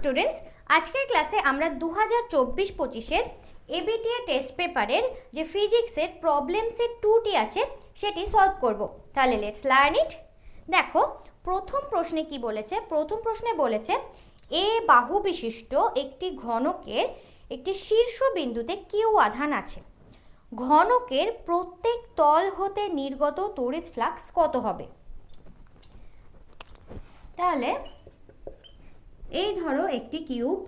Students, আজকের ক্লাসে আমরা 2024-25-এর এবিটিএ টেস্ট পেপারের যে ফিজিক্সের প্রবলেম সেট 2টি আছে সেটি সলভ করব। তাহলে লেটস লার্ন ইট। দেখো প্রথম প্রশ্নে কি বলেছে, প্রথম প্রশ্নে বলেছে এ বাহু বিশিষ্ট একটি ঘনকের একটি শীর্ষবিন্দুতে কিউ আধান আছে। ঘনকের প্রত্যেক তল হতে নির্গত তড়িৎ ফ্লাক্স কত হবে? তাহলে এই ধরো একটি কিউব,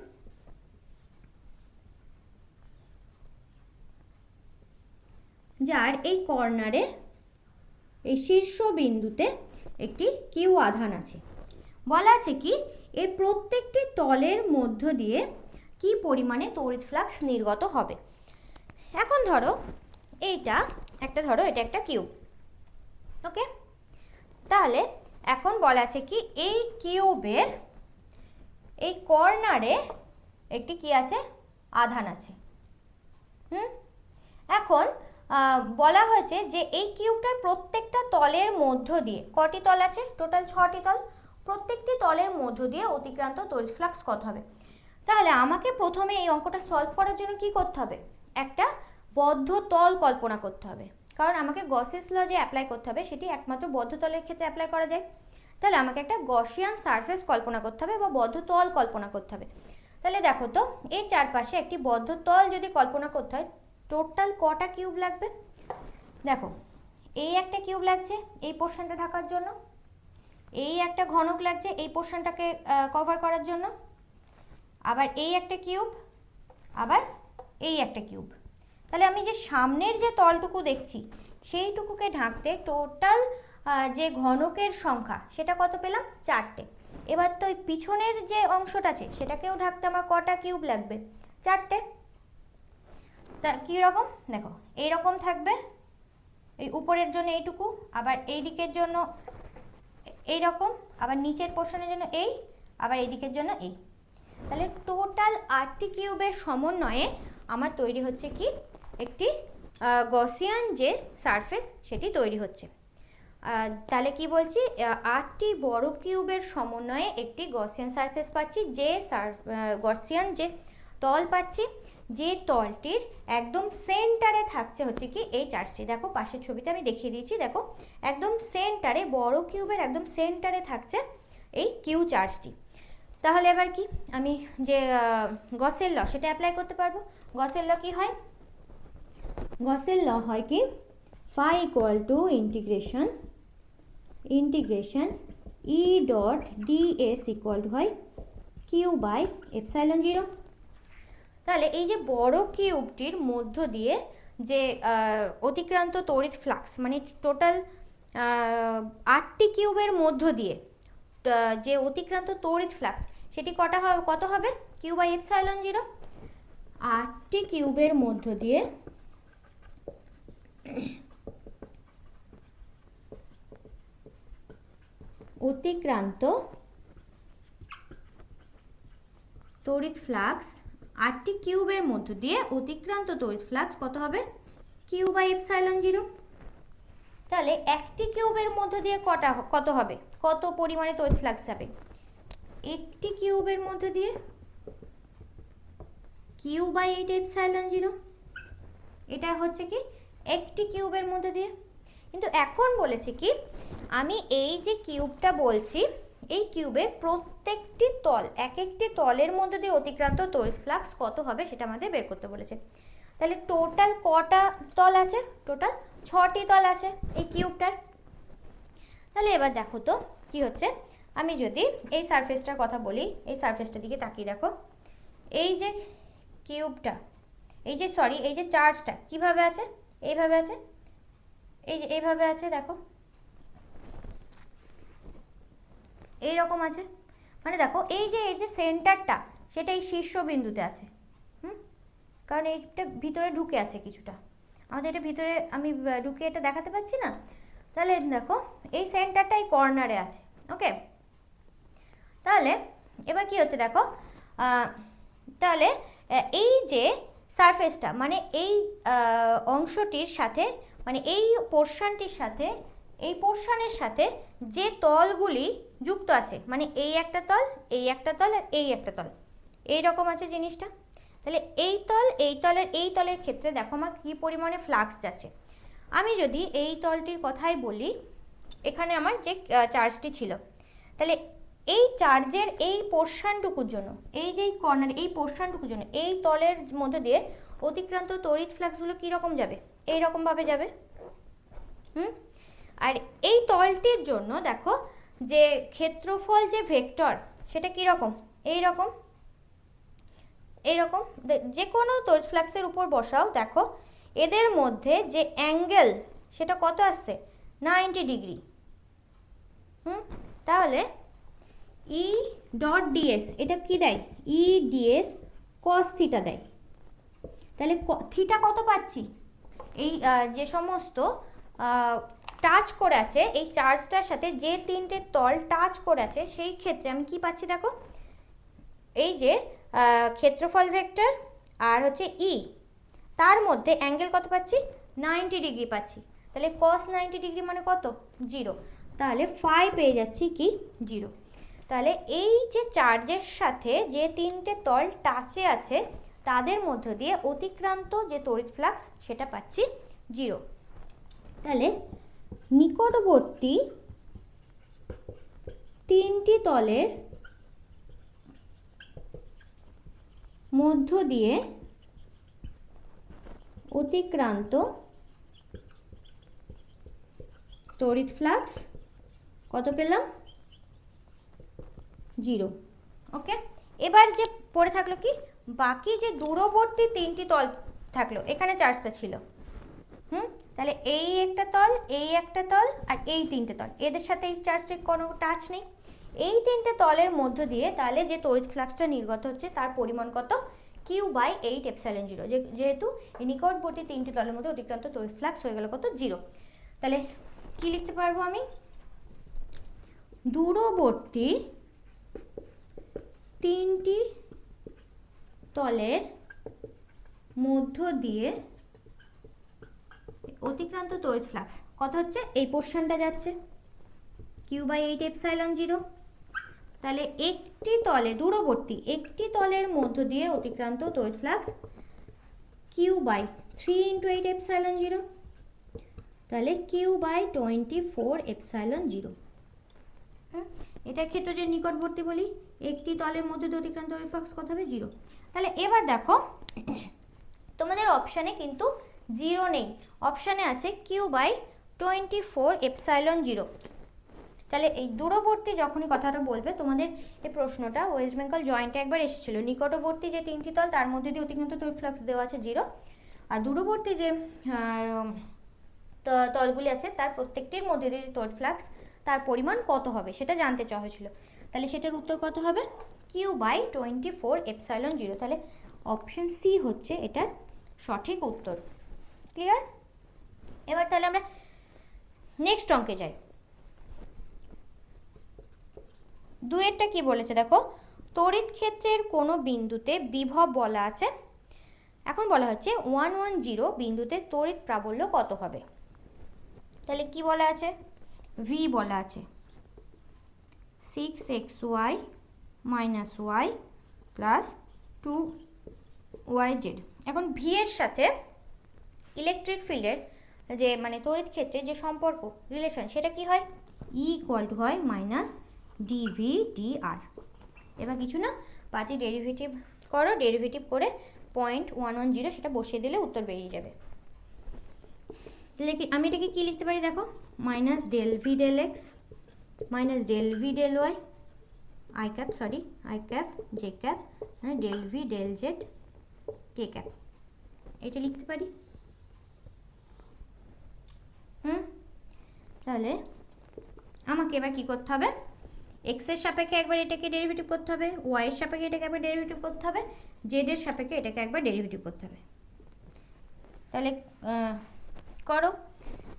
যার এই কর্নারে এই শীর্ষবিন্দুতে একটি কিউ আধান আছে। বলা আছে কি এই প্রত্যেকটি তলের মধ্য দিয়ে কি পরিমাণে তড়িৎ ফ্লাক্স নির্গত হবে। এখন ধরো এটা একটা কিউব, ওকে। তাহলে এখন বলা আছে কি এই কিউবের এই কর্নারে একটি কি আছে, আধান আছে। এখন বলা হয়েছে যে এই কিউবটার প্রত্যেকটা তলের মধ্য দিয়ে কটি তল আছে? টোটাল 6টি তল। প্রত্যেকটি তলের মধ্য দিয়ে অতিক্রান্ত তড়িৎ ফ্লাক্স কত হবে? তাহলে আমাকে প্রথমে এই অঙ্কটা সলভ করার জন্য কি করতে হবে? একটা বদ্ধ তল কল্পনা করতে হবে, কারণ আমাকে গসেস ল যে অ্যাপ্লাই করতে হবে সেটি একমাত্র বদ্ধ তলের ক্ষেত্রে অ্যাপ্লাই করা যায়। তাহলে আমাকে একটা গসিয়ান সারফেস কল্পনা করতে হবে বা বদ্ধ তল কল্পনা করতে হবে। তাহলে দেখো তো এই চারপাশে একটি বদ্ধ তল যদি কল্পনা করতে হয় টোটাল কটা কিউব লাগবে? দেখো এই একটা কিউব লাগছে এই পোর্শনটা ঢাকার জন্য, এই একটা ঘনক লাগছে এই পোর্শনটাকে কভার করার জন্য, আবার এই একটা কিউব, আবার এই একটা কিউব। তাহলে আমি যে সামনের যে তলটুকু দেখছি সেইটুকুকে ঢাকতে টোটাল যে ঘনকের সংখ্যা সেটা কত পেলাম? 4টে। এবার তো পিছনের যে অংশটা আছে সেটাকেও ঢাকতে আমার কটা কিউব লাগবে? 4টে। তা কীরকম দেখো এইরকম থাকবে, এই উপরের জন্য এইটুকু, আবার এই দিকের জন্য এইরকম, আবার নিচের পোর্শনের জন্য এই, আবার এই দিকের জন্য এই। তাহলে টোটাল 8টি কিউবের সমন্বয়ে আমার তৈরি হচ্ছে কি একটি গসিয়ান যে সারফেস সেটি তৈরি হচ্ছে। তাহলে কি বলছি, 8টি বড় কিউবের সমন্বয়ে একটি গসিয়ান সারফেস পাচ্ছি, যে গসিয়ান যে তল পাচ্ছি, যে তলটির একদম সেন্টারে থাকছে হচ্ছে কি এই চার্জটি। দেখো পাশের ছবিটা আমি দেখিয়ে দিয়েছি, দেখো একদম সেন্টারে, বড় কিউবের একদম সেন্টারে থাকছে এই কিউ চার্জটি। তাহলে এবার কি আমি যে গসের ল সেটা অ্যাপ্লাই করতে পারবো। গসের ল কি হয়? গসের ল হয় কি phi equal to integration E dot DS equal to হয় কিউ বাই এপসাইলন 0। তাহলে এই যে বড় কিউবটির মধ্য দিয়ে যে অতিক্রান্ত তড়িৎ ফ্লাক্স, মানে টোটাল 8টি কিউবের মধ্য দিয়ে যে অতিক্রান্ত তড়িৎ ফ্লাক্স সেটি কত হবে? Q by epsilon 0। 8টি কিউবের মধ্য দিয়ে অতিক্রান্ত তড়িৎ ফ্লাক্স, 8টি কিউবের মধ্য দিয়ে অতিক্রান্ত তড়িৎ ফ্লাক্স কত হবে? Q by epsilon 0। তাহলে একটি কিউবের মধ্য দিয়ে কত হবে, কত পরিমাণে তড়িৎ ফ্লাক্স যাবে? একটি কিউবের মধ্য দিয়ে কিউ বাই 8 এপসাইলন 0। এটা হচ্ছে কি একটি কিউবের মধ্য দিয়ে। কিন্তু এখন বলেছে কি আমি এই যে কিউবটা বলছি এই কিউবের প্রত্যেকটি তল, এক একটি তলের মধ্যে দিয়ে অতিক্রান্ত তড়িৎ ফ্লাক্স কত হবে সেটা আমাদের বের করতে বলেছে। তাহলে টোটাল কটা তল আছে? টোটাল 6টি তল আছে এই কিউবটার। তাহলে এবার দেখো তো কি হচ্ছে, আমি যদি এই সারফেসটার কথা বলি, এই সারফেসটার দিকে তাকিয়ে দেখো, এই যে কিউবটা, এই যে চার্জটা কিভাবে আছে? এইভাবে আছে, এই যে এইভাবে আছে, দেখো এইরকম আছে। মানে দেখো এই যে সেন্টারটা সেটা এই শীর্ষবিন্দুতে আছে, কারণ এইটা ভিতরে ঢুকে আছে কিছুটা, আমাদের এটা ভিতরে আমি ঢুকে এটা দেখাতে পাচ্ছি না। তাহলে দেখো এই সেন্টারটা এই কর্নারে আছে, ওকে। তাহলে এবার কি হচ্ছে দেখো, তাহলে এই যে সারফেসটা, মানে এই অংশটির সাথে, মানে এই পোর্শনটির সাথে, এই পোর্শনের সাথে যে তলগুলি যুক্ত আছে, মানে এই একটা তল, এই একটা তল আর এই একটা তল, এই রকম আছে জিনিসটা। তাহলে এই তল এই তলের ক্ষেত্রে দেখো আমার কী পরিমাণে ফ্লাক্স যাচ্ছে। আমি যদি এই তলটির কথাই বলি, এখানে আমার যে চার্জটি ছিল, তাহলে এই চার্জের এই পোর্শনটুকুর জন্য, এই যে কর্নার এই পোর্শনটুকুর জন্য এই তলের মধ্যে দিয়ে অতিক্রান্ত তড়িৎ ফ্লাক্সগুলো কীরকম যাবে, এই রকমভাবে যাবে। আর এই তলটির জন্য দেখো যে ক্ষেত্রফল যে ভেক্টর সেটা কীরকম, এইরকম এইরকম। যে কোনো তড়িৎ ফ্লাক্সের উপর বসাও, দেখো এদের মধ্যে যে অ্যাঙ্গেল সেটা কত আসছে, 90 ডিগ্রি। তাহলে ই ডট ডিএস এটা কি দেয়, ই ডিএস কস থিটা দেয়। তাহলে থিটা কত পাচ্ছি, এই যে সমস্ত টাচ করে আছে এই চার্জটার সাথে যে তিনটে তল টাচ করে আছে সেই ক্ষেত্রে আমি কি পাচ্ছি দেখো, এই যে ক্ষেত্রফল ভেক্টর আর হচ্ছে ই, তার মধ্যে অ্যাঙ্গেল কত পাচ্ছি, 90 ডিগ্রি পাচ্ছি। তাহলে কস 90 ডিগ্রি মানে কত, 0। তাহলে ফাই পেয়ে যাচ্ছি কি, 0। তাহলে এই যে চার্জের সাথে যে তিনটে তল টাচে আছে তাদের মধ্য দিয়ে অতিক্রান্ত যে তড়িৎ ফ্লাক্স সেটা পাচ্ছি 0। তাহলে নিকটবর্তী তিনটি তলের মধ্য দিয়ে অতিক্রান্ত তড়িৎ ফ্লাক্স কত পেলাম, 0। ওকে, এবার যে পড়ে থাকলো কি, বাকি যে দূরবর্তী তিনটি তল থাকলো, এখানে চার্জটা ছিল, তাহলে এই একটা তল, এই একটা তল আর এই তিনটে তল, এদের সাথে এই চার্জটির কোনো টাচ নেই। এই তিনটে তলের মধ্য দিয়ে তাহলে যে তড়িৎ ফ্লাক্সটা নির্গত হচ্ছে তার পরিমাণ কত, Q/8 এপসাইলন 0। যেহেতু এই নিকটবর্তী তিনটি তলের মধ্যে অতিক্রান্ত তড়িৎ ফ্লাক্স হয়ে গেল কত, 0। তাহলে কি লিখতে পারবো আমি, দূরবর্তী তিনটি তলের মধ্য দিয়ে অতিক্রান্ত তড়িৎ ফ্লাক্স কত হচ্ছে, এই পোর্শনটা যাচ্ছে Q/8 এপসাইলন 0। তাহলে একটি তলে দূরবর্তী একটি তলের মধ্য দিয়ে অতিক্রান্ত তড়িৎ ফ্লাক্স Q/3 × 8 এপসাইলন 0। তাহলে Q/24 এপসাইলন 0। এটার ক্ষেত্রে যে নিকটবর্তী বলি, একটি তলের মধ্যে দিয়ে অতিক্রান্ত তড়িৎ ফ্লাক্স কত হবে, 0। তাহলে এবার দেখো তোমাদের অপশানে কিন্তু 0 নেই, অপশানে আছে Q/24 এপসাইলন 0। তাহলে এই দূরবর্তী যখনই কথাটা বলবে, তোমাদের এই প্রশ্নটা ওয়েস্ট বেঙ্গল জয়েন্টে একবার এসেছিল, নিকটবর্তী যে তিনটি তল তার মধ্যে দিয়ে অতিক্রান্ত তড়িৎ ফ্লাক্স দেওয়া আছে 0, আর দূরবর্তী যে তলগুলি আছে তার প্রত্যেকটির মধ্যে দিয়ে তড়িৎ ফ্লাক্স তার পরিমাণ কত হবে সেটা জানতে চাওয়া হয়েছিল। তাহলে সেটার উত্তর কত হবে, Q/24 এপসাইলন 0। তাহলে অপশন সি হচ্ছে এটার সঠিক উত্তর। ক্লিয়ার? এবার তাহলে আমরা নেক্সট অঙ্কে যাই। দুয়েরটা কি বলেছে দেখো, তড়িৎ ক্ষেত্রের কোনো বিন্দুতে বিভব বলা আছে, এখন বলা হচ্ছে 110 বিন্দুতে তড়িৎ প্রাবল্য কত হবে। তাহলে কি বলা আছে, ভি বলা আছে 6xy - y প্লাস 2yz। এখন ভি এর সাথে ইলেকট্রিক ফিল্ডের যে মানে তড়িৎ ক্ষেত্রে যে সম্পর্ক রিলেশন সেটা কি হয়, ই ইকুয়াল টু হয় -dv/dr। এবার কিছু না, পাতি ডেরিভেটিভ করো, ডেরিভেটিভ করে 0.110 সেটা বসিয়ে দিলে উত্তর বেরিয়ে যাবে। আমি এটাকে কি লিখতে পারি দেখো, -del(v)del(x) -del(v)del(y) i cap j cap del(v)del(z) k cap, এটা লিখতে পারি। তাহলে আমাকে এবার কি করতে হবে, x এর সাপেক্ষে একবার এটাকে ডেরিভেটিভ করতে হবে, y এর সাপেক্ষে এটাকে একবার ডেরিভেটিভ করতে হবে, z এর সাপেক্ষে এটাকে একবার ডেরিভেটিভ করতে হবে। তাহলে করো,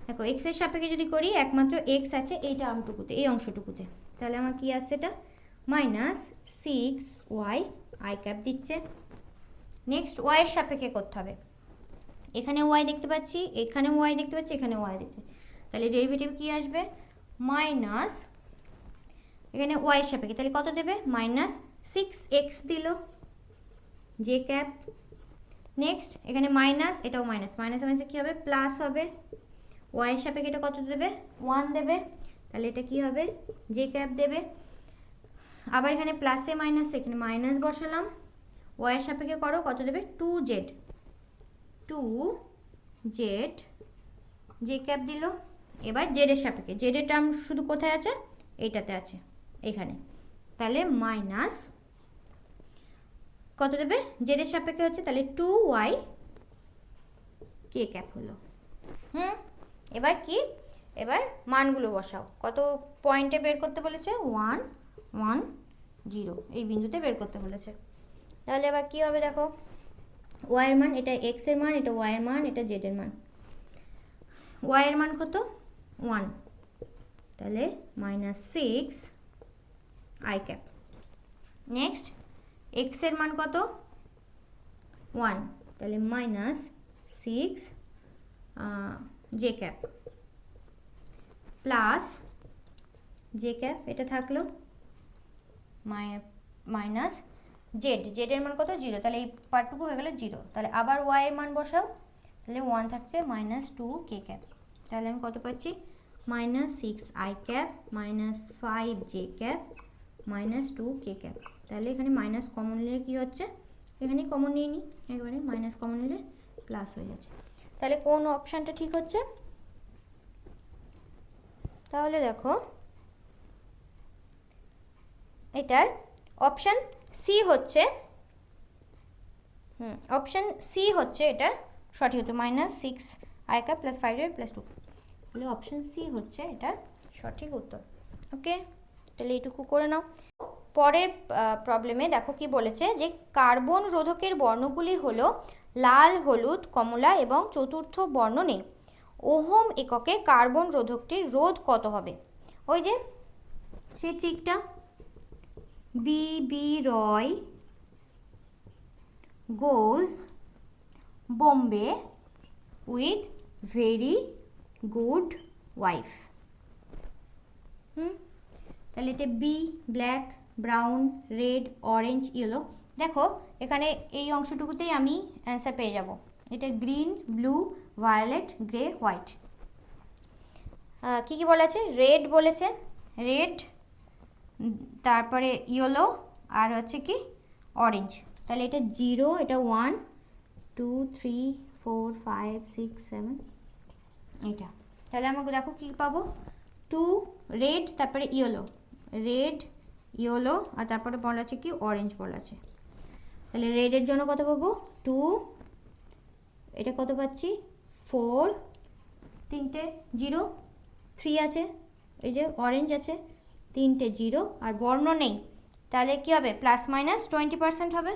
দেখো x এর সাপেক্ষে যদি করি একমাত্র x আছে এই টার্মটুকুতে, এই অংশটুকুতে, তাহলে আমার কি আসছে, এটা -6y i cap দিচ্ছে। নেক্সট y এর সাপেক্ষে করতে হবে, এখানে y দেখতে পাচ্ছি, এখানে y দেখতে পাচ্ছি, এখানে y দেখতে, তাহলে ডেরিভেটিভ কি আসবে, মাইনাস এখানে y এর সাপেক্ষে তাহলে কত দেবে, -6x দিল জে ক্যাপ। নেক্সট এখানে মাইনাস, এটাও মাইনাস, মাইনাস মাইনাসে কী হবে প্লাস হবে, ওয়াইয়ের সাপেক্ষে এটা কত দেবে 1 দেবে, তাহলে এটা কি হবে জে ক্যাপ দেবে। আবার এখানে প্লাসে মাইনাসে এখানে মাইনাস বসালাম, ওয়াইয়ের সাপেক্ষে করো কত দেবে 2z, 2z জে ক্যাপ দিল। এবার জেডের সাপেক্ষে, জেডের টার্ম শুধু কোথায় আছে এইটাতে আছে এখানে, তাহলে মাইনাস কত দেবে জেডের সাপেক্ষে হচ্ছে তাহলে 2y কে ক্যাপ হলো। এবার কি, এবার মানগুলো বসাও, কত পয়েন্টে বের করতে বলেছে 1 1 0 এই বিন্দুতে বের করতে বলেছে। তাহলে এবার কি হবে দেখো, ওয়াই এর মান, এটা এক্স এর মান, এটা ওয়াই এর মান, এটা জেড এর মান। ওয়াই এর মান কত 1, তাহলে -6 আই ক্যাপ। নেক্সট এক্স এর মান কত 1, তাহলে -6 J cap plus J cap, এটা থাকলো মাইনাস জেড, জেডের মান কত 0, তাহলে এই পার্টটুকু হয়ে গেল 0। তাহলে আবার ওয়াই এর মান বসাও, তাহলে 1 থাকছে -2 কে ক্যাপ। তাহলে আমি কত পাচ্ছি -6 I cap -5 J cap -2 K cap. তাহলে এখানে মাইনাস কমন নিলে কী হচ্ছে, এখানে কমন নিয়ে নিই একবারে, মাইনাস কমন নিলে প্লাস হয়ে যাচ্ছে। তাহলে কোন অপশানটা ঠিক হচ্ছে, তাহলে দেখো এটার অপশান সি হচ্ছে, অপশান সি হচ্ছে এটা সঠিক হতো, -6 আই ক্যাপ +5 +2, তাহলে অপশান সি হচ্ছে এটার সঠিক উত্তর। ওকে, তাহলে এইটুকু করে নাও। পরের প্রবলেমে দেখো কি বলেছে, যে কার্বন রোধকের বর্ণগুলি হলো লাল, হলুদ, কমলা এবং চতুর্থ বর্ণ নেই। ওহম এককে কার্বন রোধকটির রোধ কত হবে? ওই যে সেই ট্রিকটা, B Roy goes Bombay with very good wife. তাহলে এটা B black, brown, red, orange, yellow. দেখো এখানে এই অংশটুকুতেই আমি অ্যান্সার পেয়ে যাব, এটা green, blue, violet, grey, white. কী কী বলেছে, রেড বলেছে, রেড, তারপরে ইয়েলো, আর হচ্ছে কি অরেঞ্জ। তাহলে এটা 0, এটা 1 2 3 4 5 6 7 এটা। তাহলে আমাকে দেখো কী পাবো, 2 রেড, তারপরে ইয়েলো, রেড ইয়েলো, আর তারপরে বলা আছে কি অরেঞ্জ বলা আছে। তাহলে রেডের জন্য কত পাবো 2, এটা কত পাচ্ছি 4, তিনটে 0, 3 আছে, এই যে অরেঞ্জ আছে, তিনটে 0, আর বর্ণ নেই, তাহলে কি হবে ±20% হবে।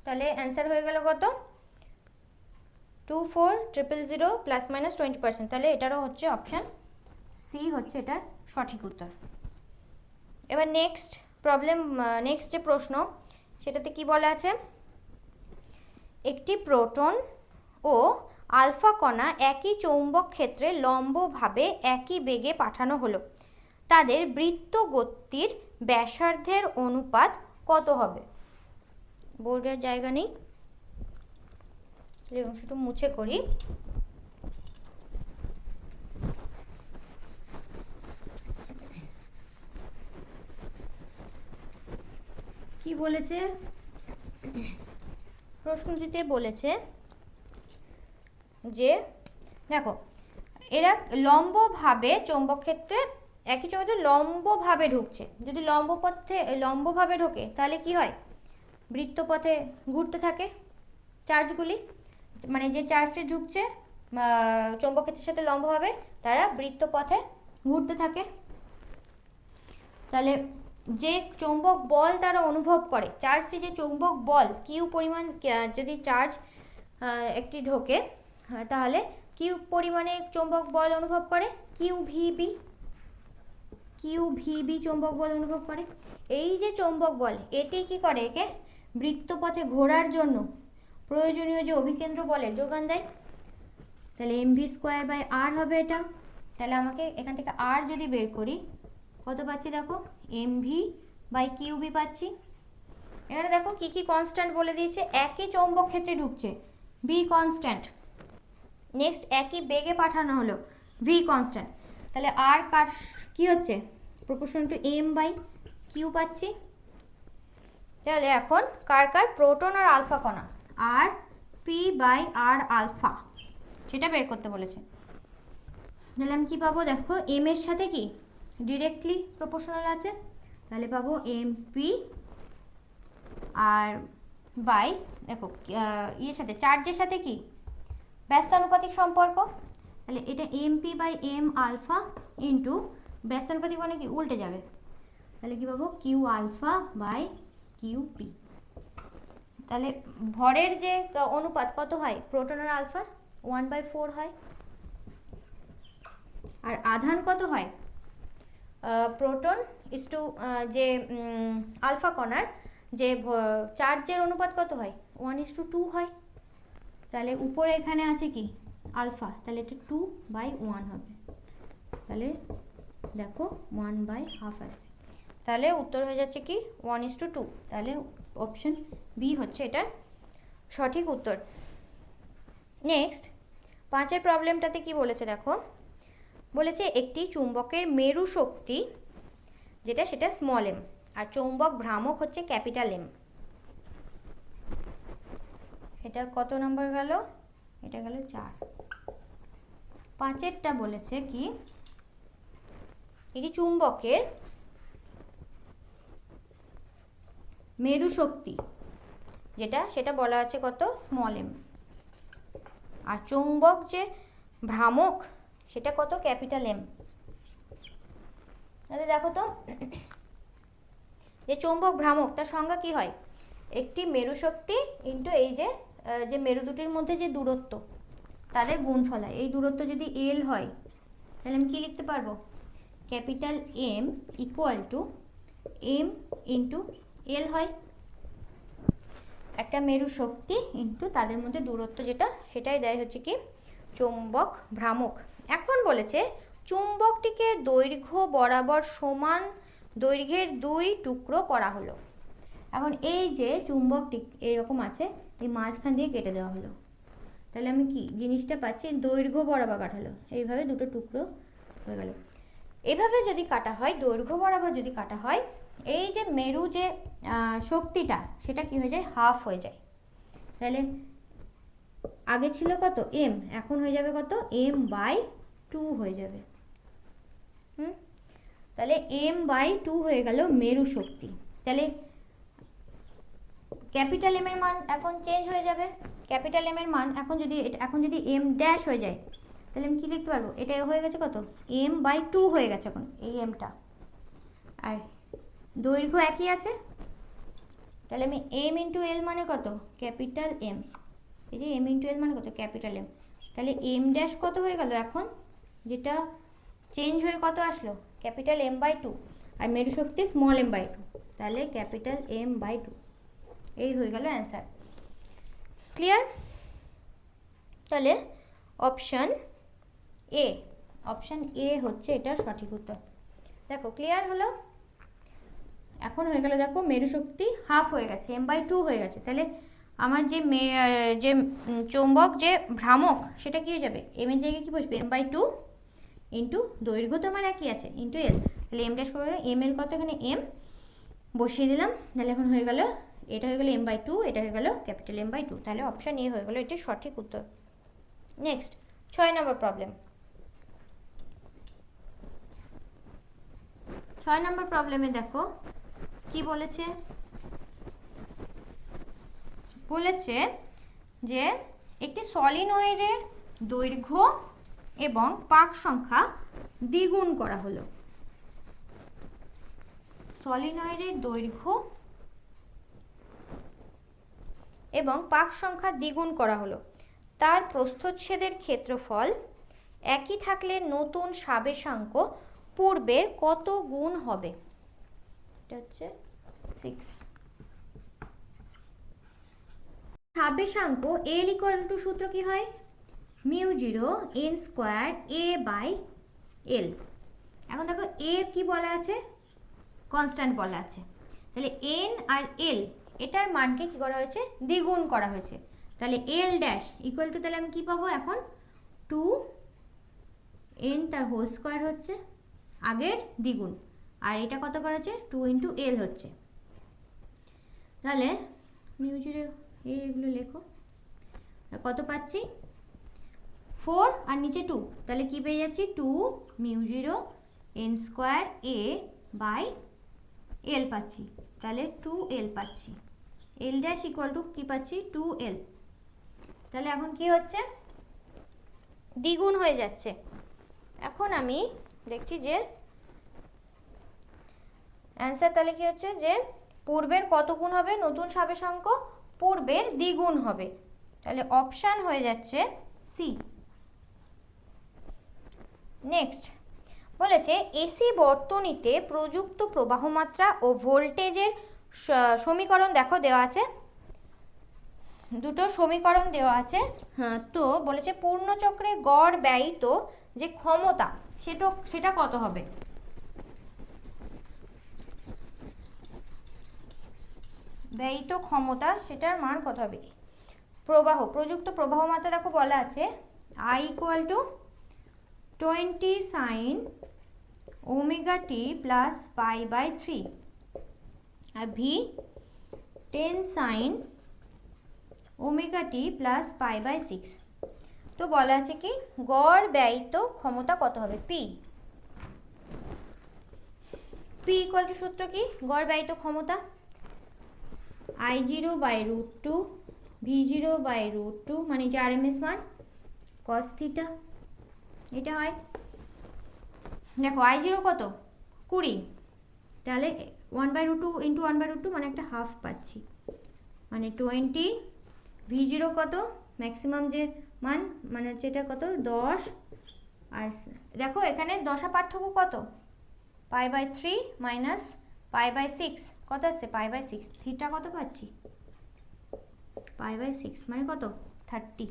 তাহলে অ্যান্সার হয়ে গেল কত 24000 ±20%। তাহলে এটারও হচ্ছে অপশান সি হচ্ছে এটার সঠিক উত্তর। এবার নেক্সট প্রবলেম, নেক্সট যে প্রশ্ন সেটাতে কি বলা আছে, একটি প্রোটন ও আলফা কণা একই চৌম্বক ক্ষেত্রে লম্বভাবে একই বেগে পাঠানো হলো, তাদের বৃত্ত গতির ব্যাসার্ধের অনুপাত কত হবে? বোর্ডের জায়গা নেই, এই অংশটা মুছে করি। কি বলেছে প্রশ্নটিতে, বলেছে যে দেখো এরা লম্বভাবে চৌম্বক ক্ষেত্রে একই চৌম্বকে লম্বভাবে ঢুকছে, যদি লম্বভাবে ঢোকে তাহলে কি হয়, বৃত্তপথে ঘুরতে থাকে চার্জগুলি, মানে যে চার্জটি ঢুকছে চৌম্বক ক্ষেত্রের সাথে লম্বভাবে তারা বৃত্তপথে ঘুরতে থাকে। তাহলে যে চৌম্বক বল তারা অনুভব করে, চার্জটি যে চৌম্বক বল কিউ পরিমাণ, যদি চার্জ একটি ঢোকে তাহলে কিউ পরিমাণে চৌম্বক বল অনুভব করে, কিউ ভিবি চৌম্বক বল অনুভব করে। এই যে চৌম্বক বল এটি কি করে, একে বৃত্তপথে ঘোরার জন্য প্রয়োজনীয় যে অভিকেন্দ্র বলের যোগান দেয়। তাহলে mv²/r হবে এটা। তাহলে আমাকে এখান থেকে r যদি বের করি কত পাচ্ছি দেখো, mv বাই কিউ বি পাচ্ছি। এখানে দেখো কি কি কনস্ট্যান্ট বলে দিয়েছে, একই চৌম্বক ক্ষেত্রে ঢুকছে বি কনস্ট্যান্ট, নেক্সট একই বেগে পাঠানো হলো ভি কনস্ট্যান্ট, তাহলে আর কার কি হচ্ছে proportion to M by Q পাচ্ছি। তাহলে এখন কার কার প্রোটন আর আলফা কণা R P by R alpha সেটা বের করতে বলেছে। তাহলে আমি কি পাবো, দেখো এম এর সাথে কি ডিরেক্টলি প্রপোর্শনাল আছে, তাহলে পাবো এম পি আর বাই দেখো ইয়ের সাথে চার্জের সাথে কি ব্যস্তানুপাতিক সম্পর্ক, তাহলে এটা M P by M alpha into ব্যস্তানুপাতিক মানে কি উল্টে যাবে, তাহলে কি পাবো Q alpha by Q P. তাহলে ভরের যে অনুপাত কত হয় প্রোটন আর আলফার 1/4 হয়, আর আধান কত হয় প্রোটন ইস টু যে আলফা কণার যে চার্জের অনুপাত কত হয় 1:2 হয়। তাহলে উপরে এখানে আছে কি আলফা, তাহলে এটা 2/1 হবে, তাহলে দেখো 1/2 আসছে, তাহলে উত্তর হয়ে যাচ্ছে কি 1:2, তাহলে অপশন বি হচ্ছে এটার সঠিক উত্তর। নেক্সট 5-এর প্রবলেমটাতে কি বলেছে দেখো, বলেছে একটি চুম্বকের মেরু শক্তি যেটা সেটা স্মল এম আর চৌম্বক ভ্রামক হচ্ছে ক্যাপিটাল এম। এটা কত নম্বর গেল, এটা গেল 4। 5-এরটা বলেছে কি এটি চুম্বকের মেরু শক্তি যেটা সেটা বলা আছে কত স্মল এম, আর চৌম্বক যে ভ্রামক সেটা কত ক্যাপিটাল এম। তাহলে দেখো তো যে চৌম্বক ভ্রামক তার সংজ্ঞা কি হয়, একটি মেরু শক্তি ইন্টু এই যে যে মেরু দুটির মধ্যে যে দূরত্ব তাদের গুণফল হয়, এই দূরত্ব যদি এল হয় তাহলে আমি কি লিখতে পারবো capital M equal to M into L হয়, একটা মেরু শক্তি ইন্টু তাদের মধ্যে দূরত্ব যেটা সেটাই দেয় হচ্ছে কি চৌম্বক ভ্রামক। এখন বলেছে চুম্বকটিকে দৈর্ঘ্য বরাবর সমান দৈর্ঘ্যের 2 টুকরো করা হলো। এখন এই যে চুম্বকটি এরকম আছে, এই মাঝখান দিয়ে কেটে দেওয়া হলো, তাহলে আমি কি জিনিসটা পাচ্ছি দৈর্ঘ্য বরাবর কাটালো, এইভাবে দুটো টুকরো হয়ে গেল। এভাবে যদি কাটা হয় দৈর্ঘ্য বরাবর যদি কাটা হয় এই যে মেরু যে শক্তিটা সেটা কি হয়ে যায় হাফ হয়ে যায়, তাহলে আগে ছিল কত এম, এখন হয়ে যাবে কত m/2 হয়ে যাবে। তাহলে m/2 হয়ে গেল মেরু শক্তি, তাহলে ক্যাপিটাল এম এর মান এখন চেঞ্জ হয়ে যাবে, ক্যাপিটাল এম এর মান এখন যদি m ড্যাশ হয়ে যায় তাহলে আমি কি লিখতে পারবো, এটা হয়ে গেছে কত m/2 হয়ে গেছে এখন এই mটা, আর দৈর্ঘ্য একই আছে, তাহলে আমি m ইন্টু এল মানে কত ক্যাপিটাল এম, এই যে m ইন্টু এল মানে কত ক্যাপিটাল এম, তাহলে m ড্যাশ কত হয়ে গেল এখন যেটা চেঞ্জ হয়ে কত আসলো ক্যাপিটাল m/2, আর মেরু শক্তি স্মল m/2, তাহলে ক্যাপিটাল m/2, এই হয়ে গেল অ্যান্সার। ক্লিয়ার? তাহলে অপশন এ হচ্ছে এটার সঠিক উত্তর। দেখো ক্লিয়ার হলো, এখন হয়ে গেল দেখো মেরু শক্তি হাফ হয়ে গেছে m/2 হয়ে গেছে, তাহলে আমার যে চৌম্বক যে ভ্রামক সেটা কি হয়ে যাবে m এর জায়গায় কি বসবে m/2 ইন্টু দৈর্ঘ্য তো আমার একই আছে ইন্টু এল, তাহলে m ড্যাশ করে এম এল কত এখানে m বসিয়ে দিলাম, তাহলে এখন হয়ে গেল এটা হয়ে গেল m/2, এটা হয়ে গেল ক্যাপিটাল m/2, তাহলে অপশন এ হয়ে গেল এটি সঠিক উত্তর। নেক্সট 6 নম্বর প্রবলেম। 6 নম্বর প্রবলেমে দেখো কি বলেছে, যে একটি সলিনয়েডের দৈর্ঘ্য এবং পাক সংখ্যা দ্বিগুণ করা হলো, সলিনয়েডের দৈর্ঘ্য এবং পাক সংখ্যা দ্বিগুণ করা হলো, তার প্রস্থচ্ছেদের ক্ষেত্রফল একই থাকলে নতুন সাবেশাঙ্ক পূর্বের কত গুণ হবে, এটা হচ্ছে 6। সাবেশাঙ্ক L ইকুয়াল টু সূত্র কি হয় μ0 n স্কয়ার a/l। এখন দেখো a কি বলা আছে কনস্ট্যান্ট বলা আছে, তাহলে এন আর এল এটার মানকে কি করা হয়েছে, দ্বিগুণ করা হয়েছে। তাহলে এল ড্যাশ ইকুয়াল টু, তাহলে আমি কি পাবো এখন, 2n তার হোল স্কোয়ার হচ্ছে আগের দ্বিগুণ, আর এটা কত করা হচ্ছে, 2 ইন্টু এল হচ্ছে। তাহলে মিউজিরে এগুলো লেখো, কত পাচ্ছি 4 আর নিচে 2, তাহলে কি পেয়ে যাচ্ছি 2 mu n square a by L পাচ্ছি, তাহলে 2l পাচ্ছি। এল ড্যাশ ইকুয়াল টু কি পাচ্ছি, 2l। তাহলে এখন কি হচ্ছে, দ্বিগুণ হয়ে যাচ্ছে। এখন আমি দেখছি যে অ্যান্সার তাহলে কি হচ্ছে, যে পূর্বের কত গুণ হবে, নতুন স্বাবেশাঙ্ক পূর্বের দ্বিগুণ হবে। তাহলে অপশান হয়ে যাচ্ছে সি। নেক্সট বলেছে এসি বর্তনীতে প্রযুক্ত প্রবাহমাত্রা ও ভোল্টেজের সমীকরণ দেখো দেওয়া আছে, দুটো সমীকরণ দেওয়া আছে। হ্যাঁ, তো বলেছে পূর্ণচক্রে গড় ব্যয়িত যে ক্ষমতা সেটা কত হবে। ব্যয়িত ক্ষমতা সেটার মান কত হবে। প্রযুক্ত প্রবাহ মাত্রা দেখো বলা আছে I equal to 20 sin omega T plus pi by 3 আর V 10 sin omega T plus pi by 6। তো বলা আছে কি গড় ব্যয়িত ক্ষমতা কত হবে, P ইকুয়াল টু সূত্র কি, গড় ব্যয়িত ক্ষমতা I0 by root 2 V0 by root 2 মানে যে RMS মান cos থিটা, এটা হয়। দেখো I0 কত 20, তাহলে 1/√2 ইন্টু 1/√2 মানে একটা হাফ পাচ্ছি, মানে 20। V0 কত ম্যাক্সিমাম যে মান মানে হচ্ছে এটা কত 10, আর দেখো এখানে দশা পার্থক্য কত, pi by 3 minus pi by 6 কত আসছে, পাই বাই 6। থিটা কত পাচ্ছি, পাই বাই 6 মানে কত 30,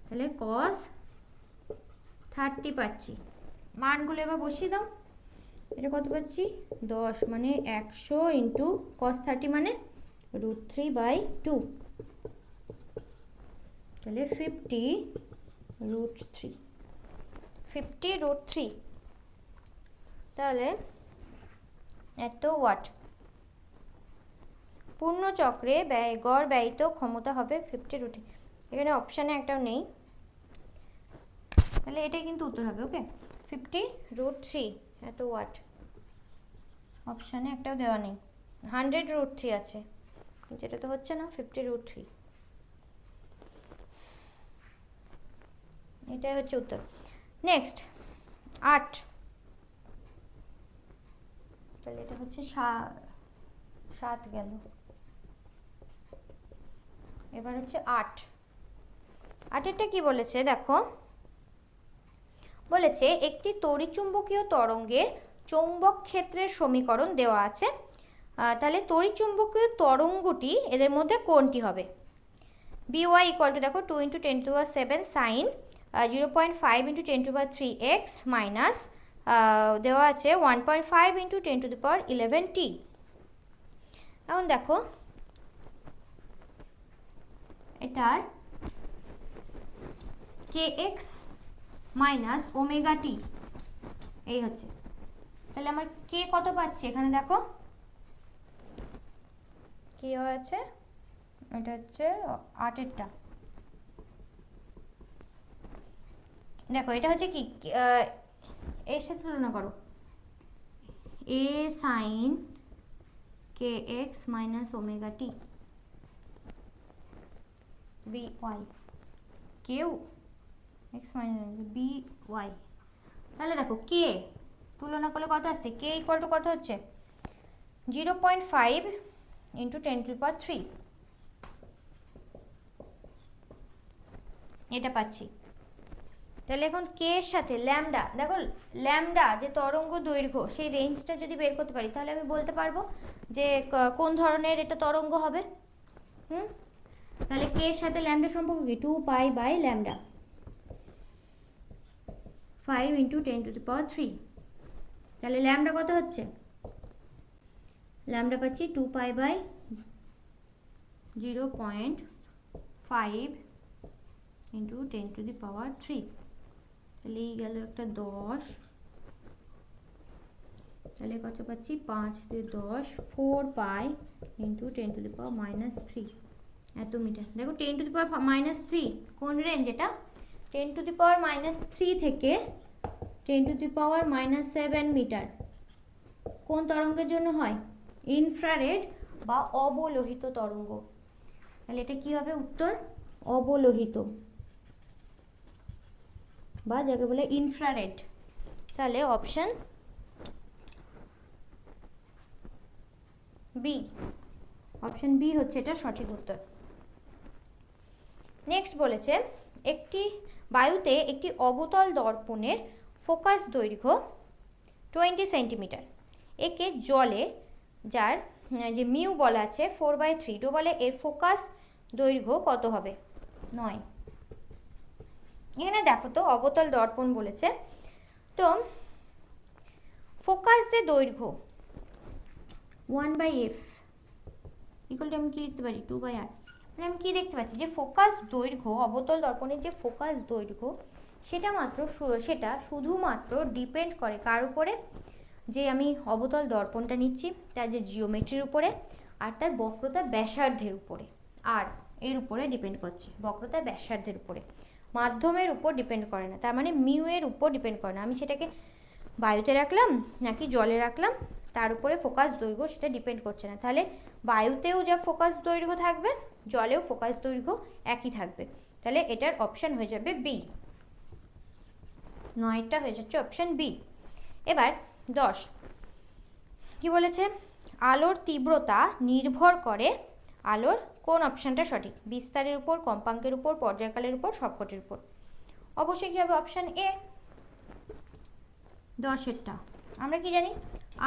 তাহলে cos 30 পাচ্ছি। মানগুলো এবার বসিয়ে দাও, এটা কত পাচ্ছি 10 মানে 100 ইন্টু cos 30 মানে √3/2, তাহলে 50√3, তাহলে এত ওয়াট। পূর্ণচক্রে গড় ব্যয়িত ক্ষমতা হবে 50√3, এখানে অপশানে একটাও নেই, তাহলে এটাই কিন্তু উত্তর হবে। ওকে, 50√3 এত ওয়াট, অপশানে একটাও দেওয়া নেই। 100√3 আছে, কিন্তু এটা তো হচ্ছে না, 50√3, এটাই হচ্ছে উত্তর। নেক্সট 8, তাহলে এটা হচ্ছে 7 গেল, এবার হচ্ছে 8এরটা কি বলেছে দেখো, বলেছে একটি তড়িৎচুম্বকীয় তরঙ্গের চৌম্বক ক্ষেত্রের সমীকরণ দেওয়া আছে, তাহলে তড়িৎচুম্বকীয় তরঙ্গটি এদের মধ্যে কোনটি হবে। by ইকুয়াল টু দেখো 2 × 10⁷ সাইন 0.5 × 10⁻³ মাইনাস দেওয়া আছে 1.5 × 10⁻11t। এখন দেখো এটার kx মাইনাস ওমেগা টি এই হচ্ছে, তাহলে আমার কে কত পাচ্ছি, এখানে দেখো কি হয়েছে, এটা হচ্ছে 8এরটা। দেখো এটা হচ্ছে কি এর সাথে তুলনা করো, a sin kx minus omega t by কেউ x মাইনাস by, তাহলে দেখো কে তুলনা করলে কত আসছে, কে ইকুয়াল টু কত হচ্ছে 0.5 × 10⁻³ এটা পাচ্ছি। তাহলে এখন কে এর সাথে ল্যামডা, দেখো ল্যামডা যে তরঙ্গ দৈর্ঘ্য সেই রেঞ্জটা যদি বের করতে পারি তাহলে আমি বলতে পারবো যে কোন ধরনের এটা তরঙ্গ হবে। তাহলে কে এর সাথে ল্যামডা সম্পর্ক কি, 2π/λ 5 × 10⁻³, তাহলে ল্যামডা কত হচ্ছে, ল্যামডা পাচ্ছি 2π/0.5 ইন্টু 10⁻³ তাহলে এই গেল একটা 10, তাহলে কত পাচ্ছি 5 দিয়ে 10, 4π ইন্টু 10⁻³ এত মিটার। দেখো 10⁻³ কোন রেঞ্জ? এটা 10⁻³ থেকে 10⁻⁷ মিটার কোন তরঙ্গের জন্য হয়? ইনফ্রারেড বা অবলোহিত তরঙ্গ। তাহলে এটা কি হবে উত্তর? অবলোহিত বা যাকে বলে ইনফ্রারেড। তাহলে অপশন বি, অপশন বি হচ্ছে এটা সঠিক উত্তর। নেক্সট বলেছে একটি বায়ুতে একটি অবতল দর্পণের ফোকাস দৈর্ঘ্য 20 সেন্টিমিটার, একে জলে যার যে মিউ বলা আছে 4/3 ডোবালে এর ফোকাস দৈর্ঘ্য কত হবে? 9। এখানে দেখো তো অবতল দর্পণ বলেছে, তো ফোকাস যে দৈর্ঘ্য 1/f ইকুয়াল টু আমি কি লিখতে পারি 2/r। মানে আমি কি দেখতে পাচ্ছি যে ফোকাস দৈর্ঘ্য, অবতল দর্পণের যে ফোকাস দৈর্ঘ্য সেটা শুধুমাত্র ডিপেন্ড করে কার উপরে? যে আমি অবতল দর্পণটা নিচ্ছি তার যে জিওমেট্রির উপরে আর তার বক্রতা ব্যাসার্ধের উপরে, আর এর উপরে ডিপেন্ড করছে বক্রতা ব্যাসার্ধের উপরে, মাধ্যমের উপর ডিপেন্ড করে না। তার মানে মিউ এর উপর ডিপেন্ড করে না, আমি সেটাকে বায়ুতে রাখলাম নাকি জলে রাখলাম তার উপরে ফোকাস দৈর্ঘ্য সেটা ডিপেন্ড করছে না। তাহলে বায়ুতেও যা ফোকাস দৈর্ঘ্য থাকবে জলেও ফোকাস দৈর্ঘ্য একই থাকবে। তাহলে এটার অপশন হয়ে যাবে বি, 9টা হয়ে যাচ্ছে অপশন বি। এবার 10 কি বলেছে? আলোর তীব্রতা নির্ভর করে আলোর কোন অপশনটা সঠিক? বিস্তারের উপর, কম্পাঙ্কের উপর, পর্যায়কালের উপর, সবকটির উপর। অবশ্যই কি হবে? অপশন এ 10এরটা। আমরা কি জানি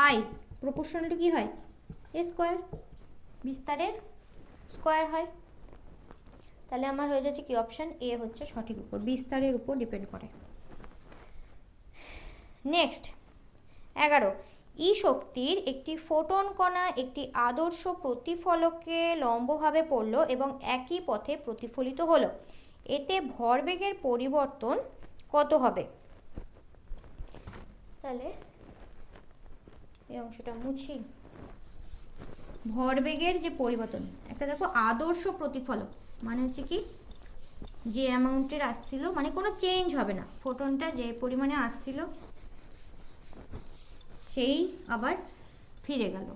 আই প্রপোর্শনাল টু কি হয়? এ স্কোয়ার, বিস্তারের স্কোয়ার হয়। তাহলে আমার হয়ে যাচ্ছে কি অপশন এ হচ্ছে সঠিক উপর, বিস্তারের উপর ডিপেন্ড করে। নেক্সট 11 ই শক্তির একটি ফোটন কণা একটি আদর্শ প্রতিফলকে লম্বভাবে পড়ল এবং একই পথে প্রতিফলিত হলো, এতে ভরবেগের পরিবর্তন কত হবে? তাহলে এই অংশটা মুছি। ভরবেগের যে পরিবর্তন, একটা দেখো আদর্শ প্রতিফলক মানে হচ্ছে কি যে অ্যামাউন্টের আসছিল, মানে কোনো চেঞ্জ হবে না, ফোটনটা যে পরিমাণে আসছিল সেই আবার ফিরে গেল।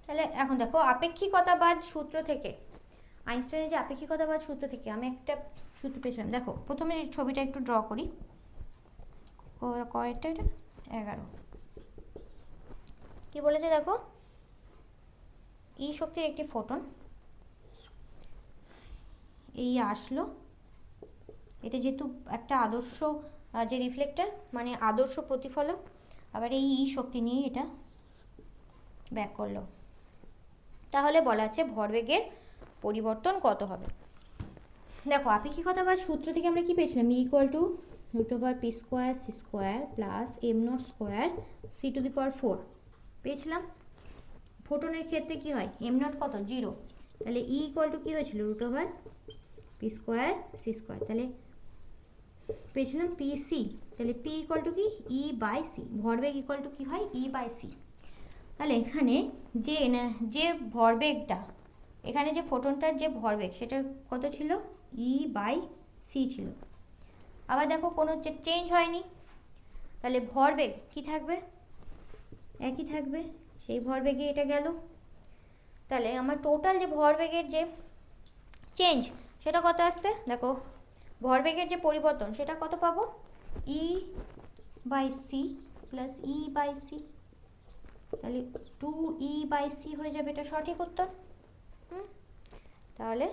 তাহলে এখন দেখো আপেক্ষিকতাবাদ সূত্র থেকে, আইনস্টাইনের যে আপেক্ষিকতাবাদ সূত্র থেকে আমি একটা সূত্র পেয়েছিলাম। দেখো প্রথমে ছবিটা একটু ড্র করি, কয়টা এটা 11 কি বলেছে দেখো, ই শক্তির একটি ফোটন এই আসলো, এটা যেহেতু একটা আদর্শ যে রিফ্লেক্টর মানে আদর্শ প্রতিফলক, আবার এই ই শক্তি নিয়ে এটা ব্যাক করলো, তাহলে বলা আছে ভরবেগের পরিবর্তন কত হবে। দেখো আপেক্ষিকতাবাদ সূত্র থেকে আমরা কি পেয়েছিলাম? √p² প্লাস m0² c⁴ পেয়েছিলাম। ফোটনের ক্ষেত্রে কি হয়? m0 কত? 0। তাহলে e কি হয়েছিল? √p² c²। তাহলে পেয়েছিলাম pc। তাহলে p কি? e/c। ভরবেগ কি হয়? e/c। তাহলে এখানে যে ভরবেগটা, এখানে যে ফোটনটার যে ভরবেগ সেটা কত ছিল? e/c ছিল। আবার দেখো কোনো চেঞ্জ হয়নি, তাহলে ভরবেগ কি থাকবে? একই থাকবে, সেই ভরবেগে এটা গেল। তাহলে আমার টোটাল যে ভরবেগের যে চেঞ্জ সেটা কত আসছে? দেখো ভরবেগের যে পরিবর্তন সেটা কত পাবো? e/c প্লাস e/c, তাহলে 2e/c হয়ে যাবে এটা সঠিক উত্তর। তাহলে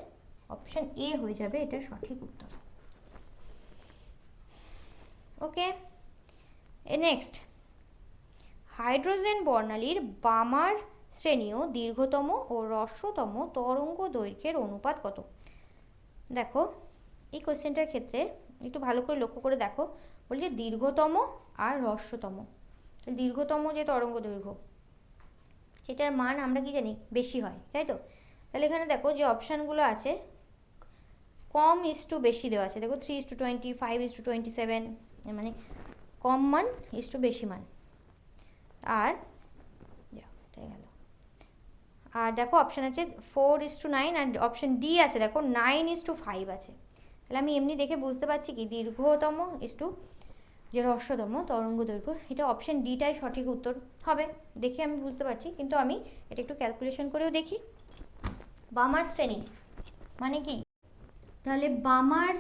অপশন এ হয়ে যাবে এটা সঠিক উত্তর। ওকে, নেক্সট হাইড্রোজেন বর্ণালীর বামার শ্রেণীয় দীর্ঘতম ও হ্রস্বতম তরঙ্গ দৈর্ঘ্যের অনুপাত কত? দেখো এই কোশ্চেনটার ক্ষেত্রে একটু ভালো করে লক্ষ্য করে দেখো, বলছে দীর্ঘতম আর হ্রস্বতম। দীর্ঘতম যে তরঙ্গ দৈর্ঘ্য সেটার মান আমরা কি জানি বেশি হয়, তাই তো। তাহলে এখানে দেখো যে অপশানগুলো আছে কম ইস টু বেশি দেওয়া আছে, দেখো 3:20, 5:27, মানে কম মান ইস টু বেশি মান। আর তাই গেল। আর দেখো অপশান আছে 4:9, আর অপশান ডি আছে দেখো 9:5 আছে। তাহলে আমি এমনি দেখে বুঝতে পারছি কি দীর্ঘতম ইস টু যে হ্রস্বতম তরঙ্গ দৈর্ঘ্য, এটা অপশান ডিটাই সঠিক উত্তর হবে, দেখে আমি বুঝতে পারছি। কিন্তু আমি এটা একটু ক্যালকুলেশন করেও দেখি। বামার শ্রেণী মানে কি, তাহলে বামার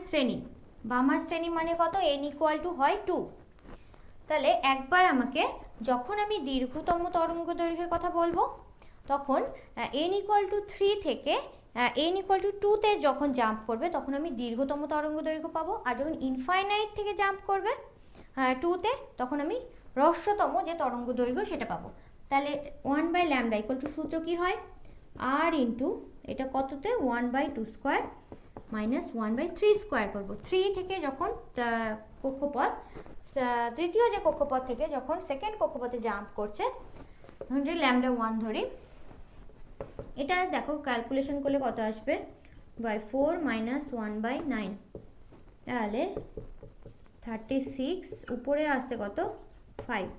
শ্রেণী মানে কত, n = হয় 2। তাহলে একবার আমাকে যখন আমি দীর্ঘতম তরঙ্গ দৈর্ঘ্যের কথা বলবো তখন n = 3 থেকে n = 2 তে যখন জাম্প করবে তখন আমি দীর্ঘতম তরঙ্গ দৈর্ঘ্য পাবো, আর যখন ইনফাইনাইট থেকে জাম্প করবে 2 তে তখন আমি হ্রস্বতম যে তরঙ্গ দৈর্ঘ্য সেটা পাবো। তাহলে 1/λ সূত্র কি হয়, r ইন্টু এটা কততে 1/2² মাইনাস 1/3² করবো। 3 থেকে যখন কক্ষপথ তৃতীয় যে কক্ষপথ থেকে যখন সেকেন্ড কক্ষপথে জাম্প করছে তখন λ1 ধরি। এটা দেখো ক্যালকুলেশন করলে কত আসবে, 4 মাইনাস 1/9, তাহলে 36, উপরে আসছে কত 5।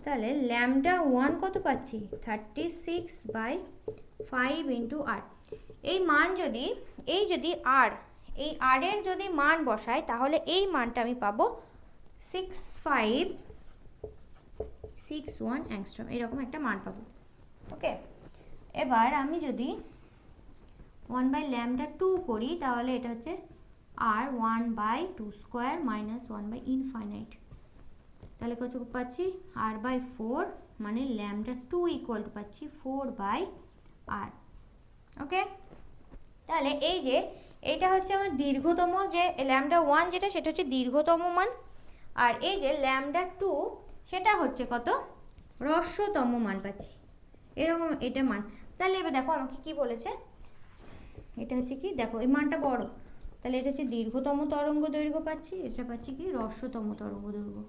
তাহলে λ1 কত পাচ্ছি 36/5 ইন্টু r। এই মান যদি r, এই r এর যদি মান বসাই তাহলে এই মানটা আমি পাবো 6561 অ্যাংস্ট্রম, এরকম একটা মান পাবো। ওকে, এবার আমি যদি 1/λ2 করি তাহলে এটা হচ্ছে আর 1/2² মাইনাস 1/ইনফাইনাইট, তাহলে কত পাচ্ছি r/4, মানে λ2 = পাচ্ছি 4/r। ওকে, তাহলে এই যে এইটা হচ্ছে আমার দীর্ঘতম যে λ1 যেটা সেটা হচ্ছে দীর্ঘতম মান, আর এই যে λ2 সেটা হচ্ছে কত হ্রস্বতম মান পাচ্ছি, এরকম এটা মান। তাহলে এবার দেখো আমাকে কি বলেছে, এটা হচ্ছে কি দেখো এই মানটা বড়, তাহলে এটা হচ্ছে দীর্ঘতম তরঙ্গ দৈর্ঘ্য পাচ্ছি, এটা পাচ্ছি কি হ্রস্বতম তরঙ্গ দৈর্ঘ্য।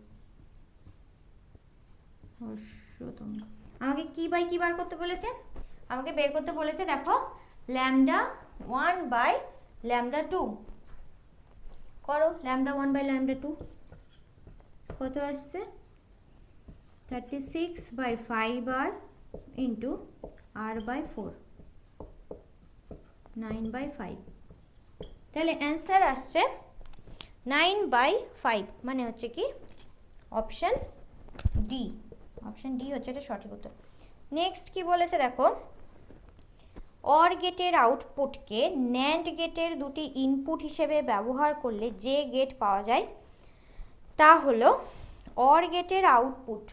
হ্রস্বতম আমাকে কি বাই কি বার করতে বলেছে, আমাকে বের করতে বলেছে দেখো λ1/λ2 করো, λ1/λ2 কত আসছে 36/5r ইন্টু r/4 9/5, তাহলে অ্যান্সার আসছে 9/5, মানে হচ্ছে কি অপশান ডি। অপশান ডি হচ্ছে এটা সঠিক উত্তর। নেক্সট কি বলেছে দেখো, অর গেটের আউটপুটকে ন্যান্ড গেটের দুটি ইনপুট হিসেবে ব্যবহার করলে যে গেট পাওয়া যায় তা হলো অর গেটের আউটপুট।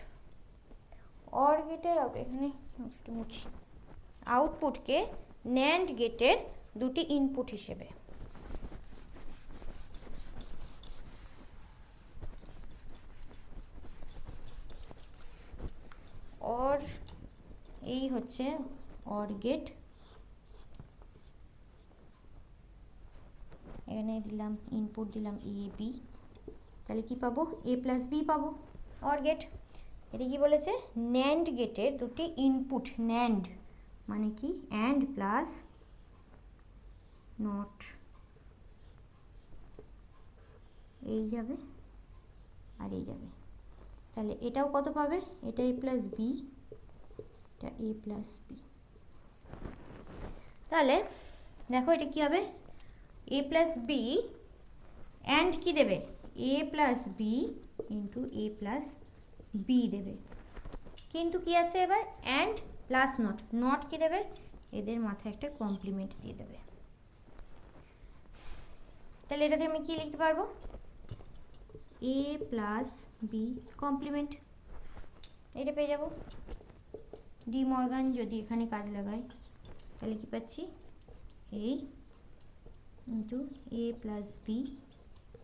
অর গেটের এখানে একটু মুছি, আউটপুটকে ন্যান্ড গেটের দুটি ইনপুট হিসেবে, অর এই হচ্ছে অর গেট, এখানে দিলাম ইনপুট দিলাম এ বি, তাহলে কি পাবো a+b পাবো অর গেট। এটা কি বলেছে ন্যান্ড গেটের দুটি ইনপুট, ন্যান্ড মানে কি অ্যান্ড প্লাস নট, এই যাবে আর এই যাবে, তাহলে এটাও কত পাবে, এটা a+b, এটা a+b। তাহলে দেখো এটা কি হবে a+b অ্যান্ড কি দেবে a+b ইন্টু a+b দেবে, কিন্তু কি আছে এবার অ্যান্ড প্লাস নট, নট কি দেবে এদের মাথায় একটা কমপ্লিমেন্ট দিয়ে দেবে। তাহলে এটাতে আমি কি লিখতে পারবো a+b কমপ্লিমেন্ট, এটা পেয়ে যাবো। ডি মর্গান যদি এখানে কাজ লাগাই তাহলে কি পাচ্ছি এই into a+b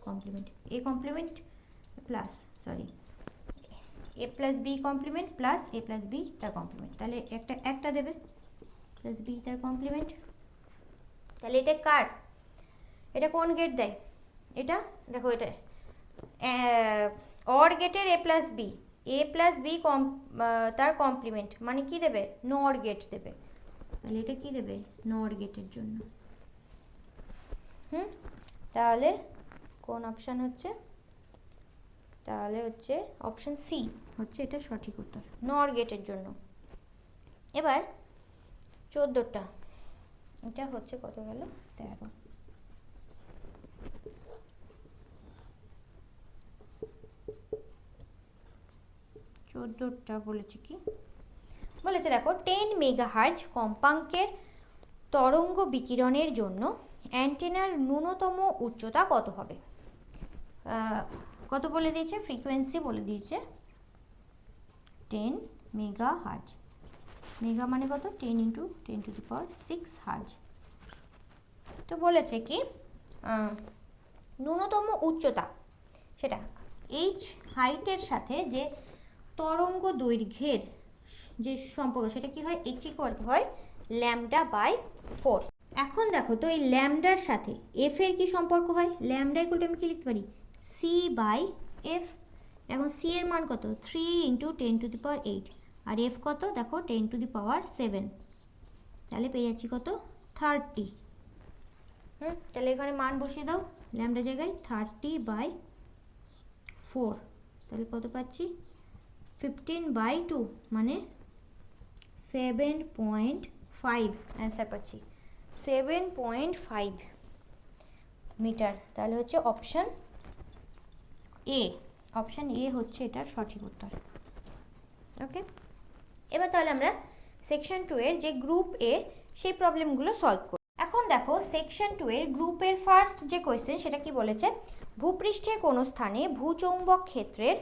complement, a complement plus sorry a+b complement plus a+b তার কমপ্লিমেন্ট, তাহলে একটা দেবে প্লাস b তার কমপ্লিমেন্ট। তাহলে এটা কার, এটা কোন গেট দেয়, এটা দেখো এটা অর গেটের a+b, এ প্লাস বি তার কমপ্লিমেন্ট মানে কি দেবে, নর গেট দেবে। তাহলে এটা কি দেবে, নর গেটের জন্য। তাহলে কোন অপশান হচ্ছে, তাহলে হচ্ছে অপশান সি হচ্ছে এটা সঠিক উত্তর, নর গেটের জন্য। এবার 14টা, এটা হচ্ছে কত গেল, 13। বলেছে কি, বলেছে দেখো 10 মেগাহার্জ কম্পাঙ্কের তরঙ্গ বিকিরণের জন্য অ্যান্টেনার ন্যূনতম উচ্চতা কত হবে। কত বলে দিয়েছে, ফ্রিকোয়েন্সি বলে দিয়েছে 10 মেগাহার্জ। মেগা মানে কত, 10 × 10⁶ হার্জ। তো বলেছে কি ন্যূনতম উচ্চতা, সেটা এইচ হাইটের সাথে যে তরঙ্গ দৈর্ঘ্যের যে সম্পর্ক, সেটা কি হয়, এইচ ইকুয়াল হয় λ/4। এখন দেখো তো এই ল্যামডার সাথে এফ এর কি সম্পর্ক হয়, ল্যামডা ইকুয়াল টু আমি কি লিখতে পারি, c/f। এখন সি এর মান কত, 3 × 10⁸, আর এফ কত দেখো 10⁷। তাহলে পেয়ে যাচ্ছি কত, 30। তাহলে এখানে মান বসিয়ে দাও, ল্যামডা জায়গায় 30/4, তাহলে কত পাচ্ছি, 15/2 মানে 7.5 অ্যান্সার পাচ্ছি, 7.5 মিটার। তাহলে হচ্ছে অপশান এ, অপশান এ হচ্ছে এটার সঠিক উত্তর। ওকে, এবার তাহলে আমরা সেকশন 2 এর যে গ্রুপ এ সেই প্রবলেমগুলো সলভ করি। এখন দেখো সেকশন 2 এর গ্রুপের ফার্স্ট যে কোয়েশ্চেন, সেটা কি বলেছে, ভূপৃষ্ঠে কোনো স্থানে ভূচৌম্বক ক্ষেত্রের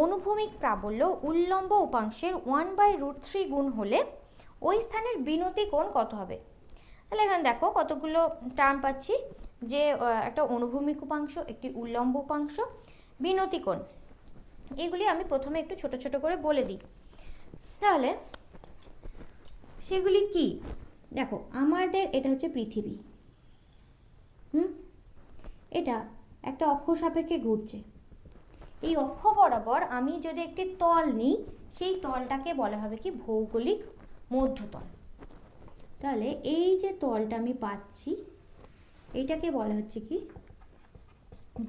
অনুভূমিক প্রাবল্য উল্লম্ব উপাংশের 1/√3 গুণ হলে ওই স্থানের বিনতি কোণ কত হবে। তাহলে এখানে দেখো কতগুলো টার্ম পাচ্ছি, যে একটা অনুভূমিক উপাংশ, একটি উল্লম্ব উপাংশ, বিনতি কোণ। এগুলি আমি প্রথমে একটু ছোট ছোট করে বলে দিই। তাহলে সেগুলি কি, দেখো আমাদের এটা হচ্ছে পৃথিবী, এটা একটা অক্ষ সাপেক্ষে ঘুরছে। এই অক্ষ বরাবর আমি যদি একটি তল নিই, সেই তলটাকে বলা হবে কি, ভৌগোলিক মধ্যতল। তাহলে এই যে তলটা আমি পাচ্ছি, এইটাকে বলা হচ্ছে কি,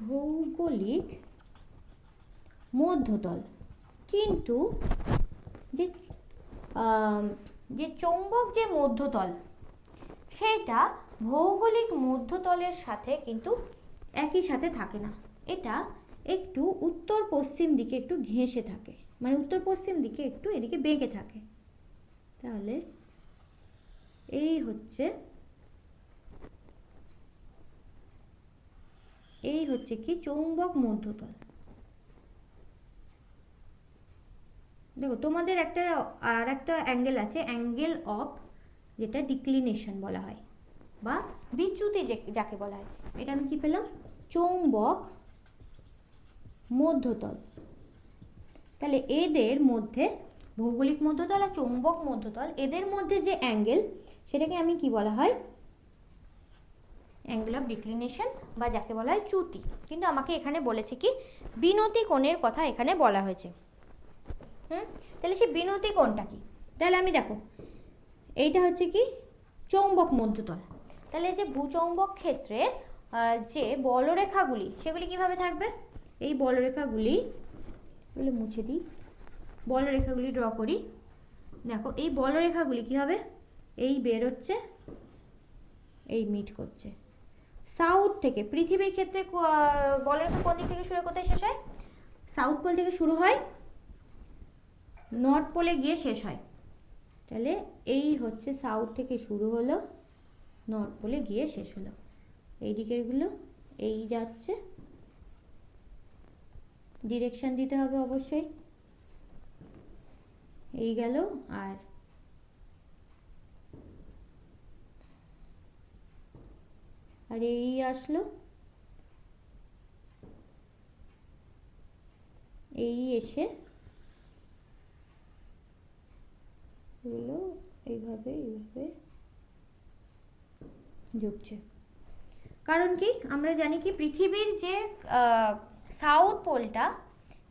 ভৌগোলিক মধ্যতল। কিন্তু যে চৌম্বক যে মধ্যতল, সেটা ভৌগোলিক মধ্যতলের সাথে কিন্তু একই সাথে থাকে না, এটা একটু উত্তর পশ্চিম দিকে একটু ঘেঁষে থাকে, মানে উত্তর পশ্চিম দিকে একটু এদিকে বেঁকে থাকে। তাহলে এই হচ্ছে কি চৌম্বক মধ্যতল। দেখো তোমাদের আর একটা অ্যাঙ্গেল আছে, অ্যাঙ্গেল অফ, যেটা ডিক্লিনেশন বলা হয় বা বিচ্যুতি যাকে বলা হয়, এটা আমি কি পেলাম, চৌম্বক মধ্যতল। তাহলে এদের মধ্যে ভৌগোলিক মধ্যতল আর চৌম্বক মধ্যতল, এদের মধ্যে যে অ্যাঙ্গেল, সেটাকে আমি কি বলা হয়, অ্যাঙ্গেল অফ ডিক্লিনেশন বা যাকে বলা হয় চ্যুতি। কিন্তু আমাকে এখানে বলেছে কি, বিনতি কোণের কথা এখানে বলা হয়েছে। তাহলে সেই বিনতি কোণটা কি, তাহলে আমি দেখো এইটা হচ্ছে কি চৌম্বক মধ্যতল। তাহলে যে ভূচৌম্বক ক্ষেত্রের যে বলরেখাগুলি, সেগুলি কিভাবে থাকবে, এই বলরেখাগুলি, এগুলো মুছে দিই, বলরেখাগুলি ড্র করি। দেখো এই বলরেখাগুলি কি হবে, এই বেরোচ্ছে, এই মিট করছে সাউথ থেকে। পৃথিবীর ক্ষেত্রে বলরেখা কোন দিক থেকে শুরু, কোথায় শেষ হয়, সাউথ পোল থেকে শুরু হয়, নর্থ পোলে গিয়ে শেষ হয়। তাহলে এই হচ্ছে সাউথ থেকে শুরু হলো, নর্থ পোলে গিয়ে শেষ হলো। এই দিকেরগুলো এই যাচ্ছে, ডিরেকশন দিতে হবে অবশ্যই, এই গেল, আর এই আসলো, এই এসে এগুলো এইভাবে ঢুকছে। কারণ কি, আমরা জানি কি পৃথিবীর যে সাউথ পোলটা,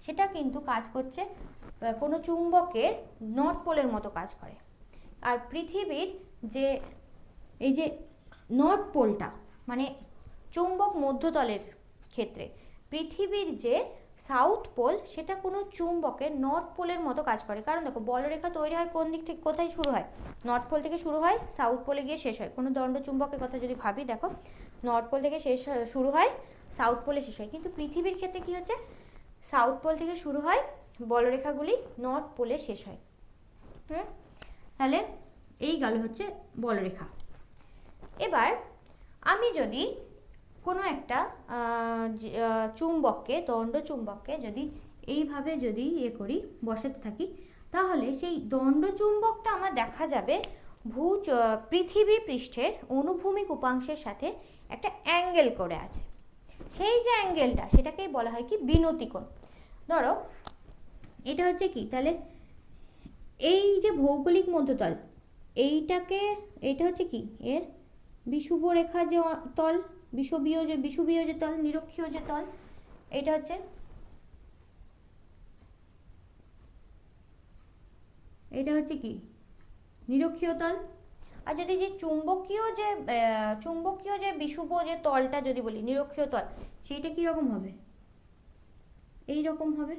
সেটা কিন্তু কাজ করছে কোনো চুম্বকের নর্থ পোলের মতো কাজ করে। আর পৃথিবীর যে এই যে নর্থ পোলটা মানে চুম্বক মধ্যতলের ক্ষেত্রে পৃথিবীর যে সাউথ পোল সেটা কোনো চুম্বকের নর্থ পোলের মতো কাজ করে। কারণ দেখো বলরেখা তৈরি হয় কোন দিক থেকে, কোথায় শুরু হয়? নর্থ পোল থেকে শুরু হয়, সাউথ পোলে গিয়ে শেষ হয়। কোনো দণ্ড চুম্বকের কথা যদি ভাবি, দেখো নর্থ পোল থেকে শুরু হয়, সাউথ পোলে শেষ হয়। কিন্তু পৃথিবীর ক্ষেত্রে কি হচ্ছে, সাউথ পোল থেকে শুরু হয়, বলরেখাগুলি নর্থ পোলে শেষ হয়। তাহলে এই গেল হচ্ছে বলরেখা। এবার আমি যদি কোনো একটা চুম্বককে, দণ্ড চুম্বককে যদি এইভাবে যদি করি, বসাতে থাকি, তাহলে সেই দণ্ড চুম্বকটা আমার দেখা যাবে পৃথিবী পৃষ্ঠের অনুভূমিক উপাংশের সাথে একটা অ্যাঙ্গেল করে আছে। সেই যে অ্যাঙ্গেলটা সেটাকেই বলা হয় কি বিনতিকোণ। ধরো এটা হচ্ছে কি, তাহলে এই যে ভৌগোলিক মধ্যতল এইটা হচ্ছে কি এর বিষুব রেখা যে তল, বিষুবীয় যে তল, নিরক্ষীয় যে তল, এটা হচ্ছে কি নিরক্ষীয় তল। আর যদি যে চুম্বকীয় যে বিষুব যে তলটা যদি বলি নিরক্ষীয় তল, সেইটা কি রকম হবে? এই রকম হবে,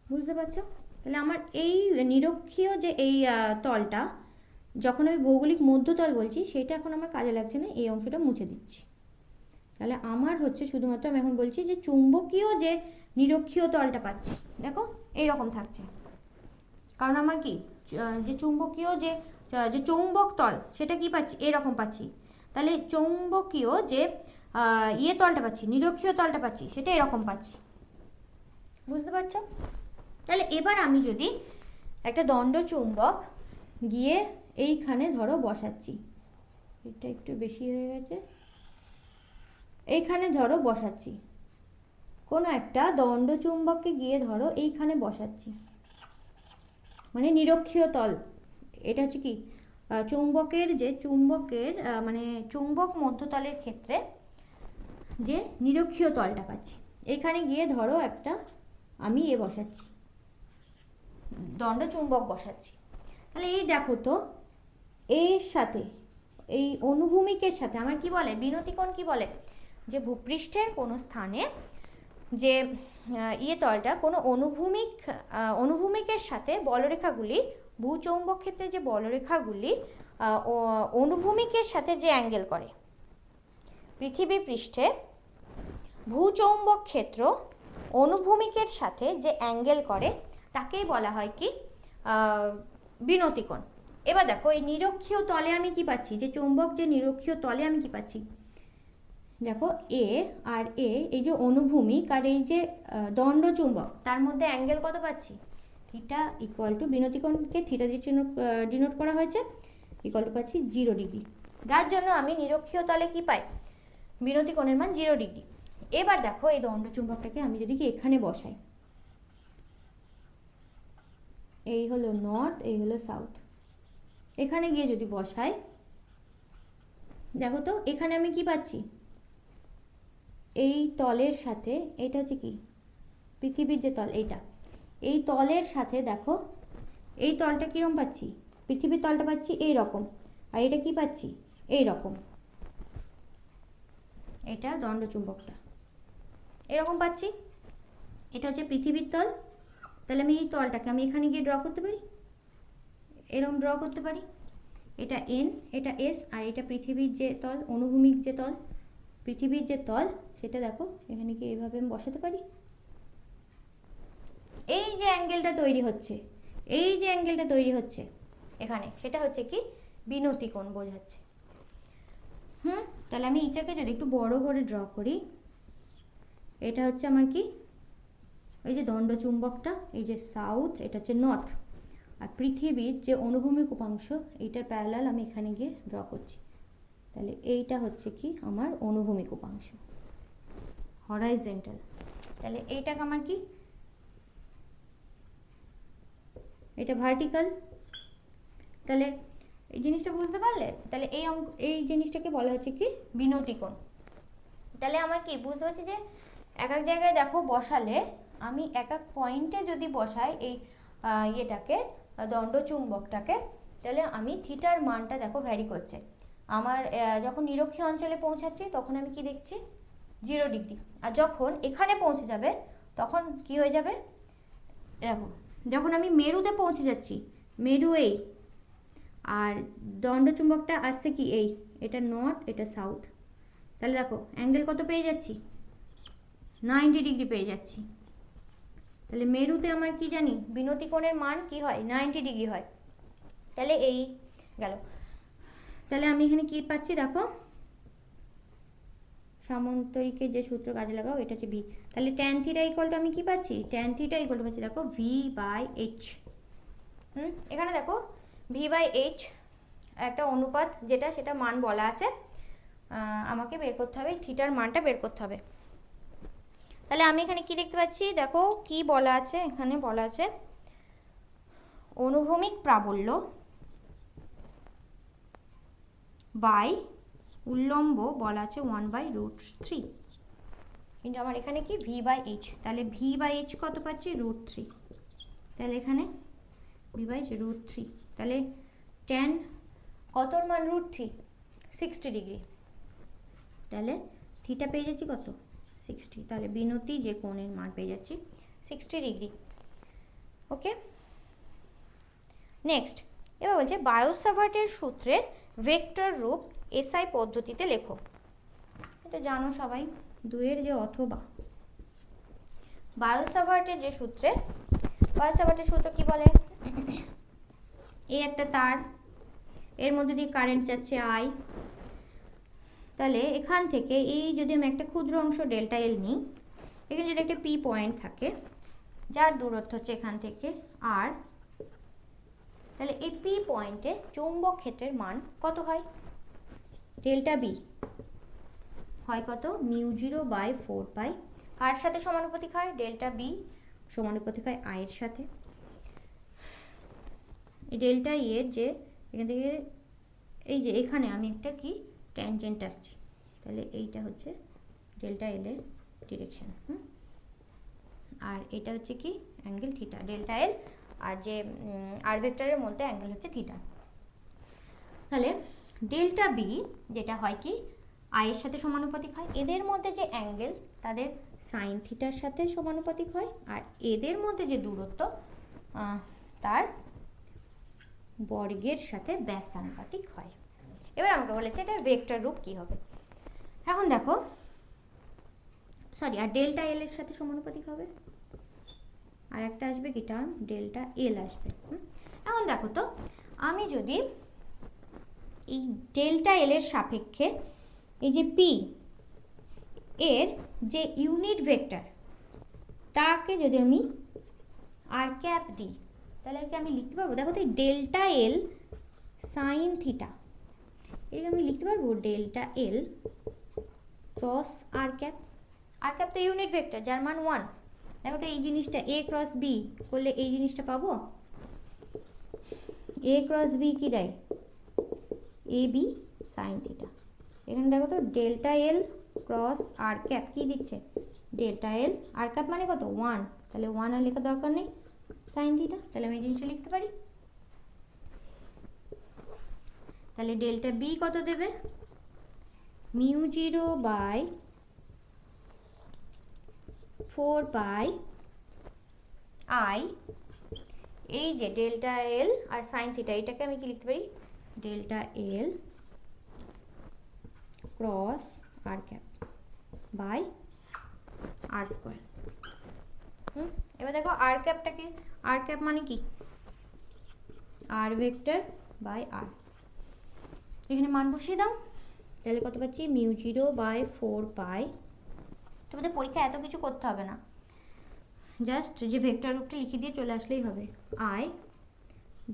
বুঝতে পারছো? তাহলে আমার এই নিরক্ষীয় যে এই তলটা, যখন আমি ভৌগোলিক মধ্যতল বলছি, সেটা এখন আমার কাজে লাগছে না, এই অংশটা মুছে দিচ্ছি। তাহলে আমার হচ্ছে শুধুমাত্র আমি এখন বলছি যে চুম্বকীয় যে নিরক্ষীয় তলটা পাচ্ছি, দেখো এইরকম থাকছে। কারণ আমার কি যে চুম্বকীয় যে চৌম্বক তল সেটা কি পাচ্ছি, এরকম পাচ্ছি। তাহলে চৌম্বকীয় যে তলটা পাচ্ছি, নিরক্ষীয় তলটা পাচ্ছি, সেটা এরকম পাচ্ছি। বুঝতে পারছো? তাহলে এবার আমি যদি একটা দণ্ড চুম্বক গিয়ে এইখানে ধরো বসাচ্ছি, এটা একটু বেশি হয়ে গেছে, এইখানে ধরো বসাচ্ছি, কোনো একটা দণ্ড চুম্বককে গিয়ে ধরো এইখানে বসাচ্ছি, মানে নিরক্ষীয় তল। এটা হচ্ছে কি চুম্বকের মানে চুম্বক মধ্যতলের ক্ষেত্রে যে নিরক্ষীয় তলটা পাচ্ছি, এখানে গিয়ে ধরো একটা আমি বসাচ্ছি, দণ্ড চুম্বক বসাচ্ছি। তাহলে এই দেখো তো, এর সাথে এই অনুভূমিকের সাথে আমার কি বলে, বিনতিকোণ কি বলে, যে ভূপৃষ্ঠের কোনো স্থানে যে তলটা কোনো অনুভূমিকের সাথে বলরেখাগুলি, ভূচৌম্বক ক্ষেত্রে যে বলরেখাগুলি অনুভূমিকের সাথে যে অ্যাঙ্গেল করে, পৃথিবী পৃষ্ঠে ভূচৌম্বক ক্ষেত্র অনুভূমিকের সাথে যে অ্যাঙ্গেল করে, তাকেই বলা হয় কি বিনতিকোণ। এবার দেখো এই নিরক্ষীয় তলে আমি কি পাচ্ছি, যে চৌম্বক যে নিরক্ষীয় তলে আমি কি পাচ্ছি, দেখো আর এই যে অনুভূমিক আর এই যে দণ্ড চুম্বক, তার মধ্যে অ্যাঙ্গেল কত পাচ্ছি, থিটা ইকুয়াল টু, বিনতিকোণকে থিটা দিয়ে ডিনোট করা হয়েছে, ইকুয়াল টু পাচ্ছি 0 ডিগ্রি। যার জন্য আমি নিরক্ষীয় তলে কি পাই, বিনতিকোণের মান 0 ডিগ্রি। এবার দেখো এই দণ্ড চুম্বকটাকে আমি যদি কি এখানে বসাই, এই হলো নর্থ, এই হলো সাউথ, এখানে গিয়ে যদি বসাই, দেখো তো এখানে আমি কি পাচ্ছি, এই তলের সাথে, এটা হচ্ছে কি পৃথিবীর যে তল, এই তলের সাথে দেখো এই তলটা কিরকম পাচ্ছি, পৃথিবীর তলটা পাচ্ছি এই রকম, আর এটা কি পাচ্ছি এই রকম, এটা দণ্ড চুম্বকটা এরকম পাচ্ছি। এটা হচ্ছে পৃথিবীর তল। তাহলে আমি এই তলটাকে আমি এখানে গিয়ে ড্র করতে পারি, এরকম ড্র করতে পারি, এটা এন, এটা এস, আর এটা পৃথিবীর যে তল, অনুভূমিক যে তল, পৃথিবীর যে তল, সেটা দেখো এখানে কি এইভাবে আমি বসাতে পারি। এই যে অ্যাঙ্গেলটা তৈরি হচ্ছে, এখানে, সেটা হচ্ছে কি বিনতিকোণ বোঝাচ্ছে। তাহলে আমি এটাকে যদি একটু বড় করে ড্র করি, এটা হচ্ছে আমার কি, এই যে দণ্ড চুম্বকটা, এই যে সাউথ, এটা হচ্ছে নর্থ, আর পৃথিবীর যে অনুভূমিক উপাংশ, এইটার প্যারালাল আমি এখানে গিয়ে ড্র করছি। তাহলে এইটা হচ্ছে কি আমার অনুভূমিক উপাংশ, হরাইজন্টাল। তাহলে এইটাকে আমার কি, এটা ভার্টিক্যাল। তাহলে এই জিনিসটা বুঝতে পারলে? তাহলে এই জিনিসটাকে বলা হচ্ছে কি বিনতিকোণ। তাহলে আমার কি বুঝতে পারছি যে এক এক জায়গায় দেখো বসালে, আমি এক এক পয়েন্টে যদি বসাই এই ইয়েটাকে, দণ্ডচুম্বকটাকে, তাহলে আমি থিটার মানটা দেখো ভ্যারি করছে। আমার যখন নিরক্ষীয় অঞ্চলে পৌঁছাচ্ছি তখন আমি কি দেখছি, 0 ডিগ্রি। আর যখন এখানে পৌঁছে যাবে তখন কি হয়ে যাবে, দেখো যখন আমি মেরুতে পৌঁছে যাচ্ছি, মেরু এই, আর দণ্ডচুম্বকটা আসছে কি এই, এটা নর্থ এটা সাউথ, তাহলে দেখো অ্যাঙ্গেল কত পেয়ে যাচ্ছি, 90 ডিগ্রি পেয়ে যাচ্ছি। তাহলে মেরুতে আমার কি জানি, বিনতি কোণের মান কি হয়, 90 ডিগ্রি হয়। তাহলে এই গেল। তাহলে আমি এখানে কি পাচ্ছি দেখো, সামান্তরিকের যে সূত্র কাজে লাগাও, এটা হচ্ছে ভি। তাহলে ট্যান থিটা ইকুয়াল টু আমি কি পাচ্ছি, ট্যান থিটা ইকুয়াল টু পাচ্ছি দেখো V/H। এখানে দেখো V/H একটা অনুপাত যেটা, সেটা মান বলা আছে, আমাকে বের করতে হবে, থিটার মানটা বের করতে হবে। তাহলে আমি এখানে কি দেখতে পাচ্ছি দেখো, কি বলা আছে, এখানে বলা আছে অনুভূমিক প্রাবল্য বাই উল্লম্ব বলা আছে 1/√3, কিন্তু আমার এখানে কি V/H, তাহলে V/H কত পাচ্ছি, √3। তাহলে এখানে V/√3, তাহলে ট্যান কতর মান √3, 60 ডিগ্রি। তাহলে থিটা পেয়ে যাচ্ছি কত, 60। তাহলে বিনতি যে কোণের মান পেয়ে যাচ্ছি 60 ডিগ্রি। ওকে, নেক্সট এবার বলছে বায়ো-সাভার্টের সূত্রের ভেক্টর রূপ এসআই পদ্ধতিতে লেখো। এটা জানো সবাই, 2 যে অথবা। বায়ো-সাভার্টের যে সূত্রের, বায়ো-সাভার্টের সূত্র কি বলে, এই একটা তার, এর মধ্যে দিয়ে কারেন্ট যাচ্ছে আই। তাহলে এখান থেকে এই যদি আমি একটা ক্ষুদ্র অংশ ডেল্টা এল নিই, এখানে যদি একটা পি পয়েন্ট থাকে যার দূরত্ব হচ্ছে এখান থেকে আর, তাহলে এই পি পয়েন্টে চৌম্বক ক্ষেত্রের মান কত হয়, ডেল্টা বি হয় কত, μ0/4π। কার সাথে সমানুপাতিক হয়, ডেল্টা বি সমানুপাতিক হয় আই এর সাথে। এই ডেল্টা ই এর যে এখান থেকে এই যে এখানে আমি একটা কি ট্যানজেন্ট আঁকছি, তাহলে এইটা হচ্ছে ডেল্টা এল এর ডিরেকশন। আর এটা হচ্ছে কি অ্যাঙ্গেল থিটা, ডেল্টা এল আর যে আর ভেক্টরের মধ্যে অ্যাঙ্গেল হচ্ছে থিটা। তাহলে ডেল্টা বি যেটা হয় কি আই এর সাথে সমানুপাতিক হয়, এদের মধ্যে যে অ্যাঙ্গেল তাদের সাইন থিটার সাথে সমানুপাতিক হয়, আর এদের মধ্যে যে দূরত্ব তার বর্গের সাথে ব্যাসানুপাতিক হয়। এবার আমাকে বলেছে এটার ভেক্টর রূপ কি হবে। এখন দেখো, সরি, আর ডেল্টা এল এর সাথে সমানুপাতিক হবে, আর একটা আসবে কি টার্ম, ডেল্টা এল আসবে। এখন দেখো তো, আমি যদি এই ডেল্টা এল এর সাপেক্ষে এই যে পি এর যে ইউনিট ভেক্টর তাকে যদি আমি আর ক্যাপ দিই, তাহলে কি আমি লিখতে পারবো, দেখো তো ডেল্টা এল সাইন থিটা, এটাকে আমি লিখতে পারবো delta L cross R cap. আর ক্যাপ তো ইউনিট ভেক্টর যার মান 1। দেখো তো এই জিনিসটা এ ক্রস বি করলে এই জিনিসটা পাবো, এ ক্রস বি কি দেয়, এ বি সাইন থিটা। এখানে দেখো তো delta L cross R cap কি দিচ্ছে, ডেল্টা এল আর ক্যাপ মানে কত 1, তাহলে 1 আর লেখার দরকার নেই, সাইন থিটা। তাহলে আমি এই জিনিসটা লিখতে পারি। তাহলে ডেল্টা বি কত দেবে, μ0/4π আই, এই যে delta L R sine theta, এটাকে আমি কি লিখতে পারি, delta L cross R cap by R square. এবার দেখো আর ক্যাপটাকে, আর ক্যাপ মানে কি আর ভেক্টর বাই আর, এখানে মান বসিয়ে দাও, তাহলে কত পাচ্ছি μ0/4π। তোমাদের পরীক্ষায় এত কিছু করতে হবে না, জাস্ট যে ভেক্টর রূপটা লিখে দিয়ে চলে আসলেই হবে, আই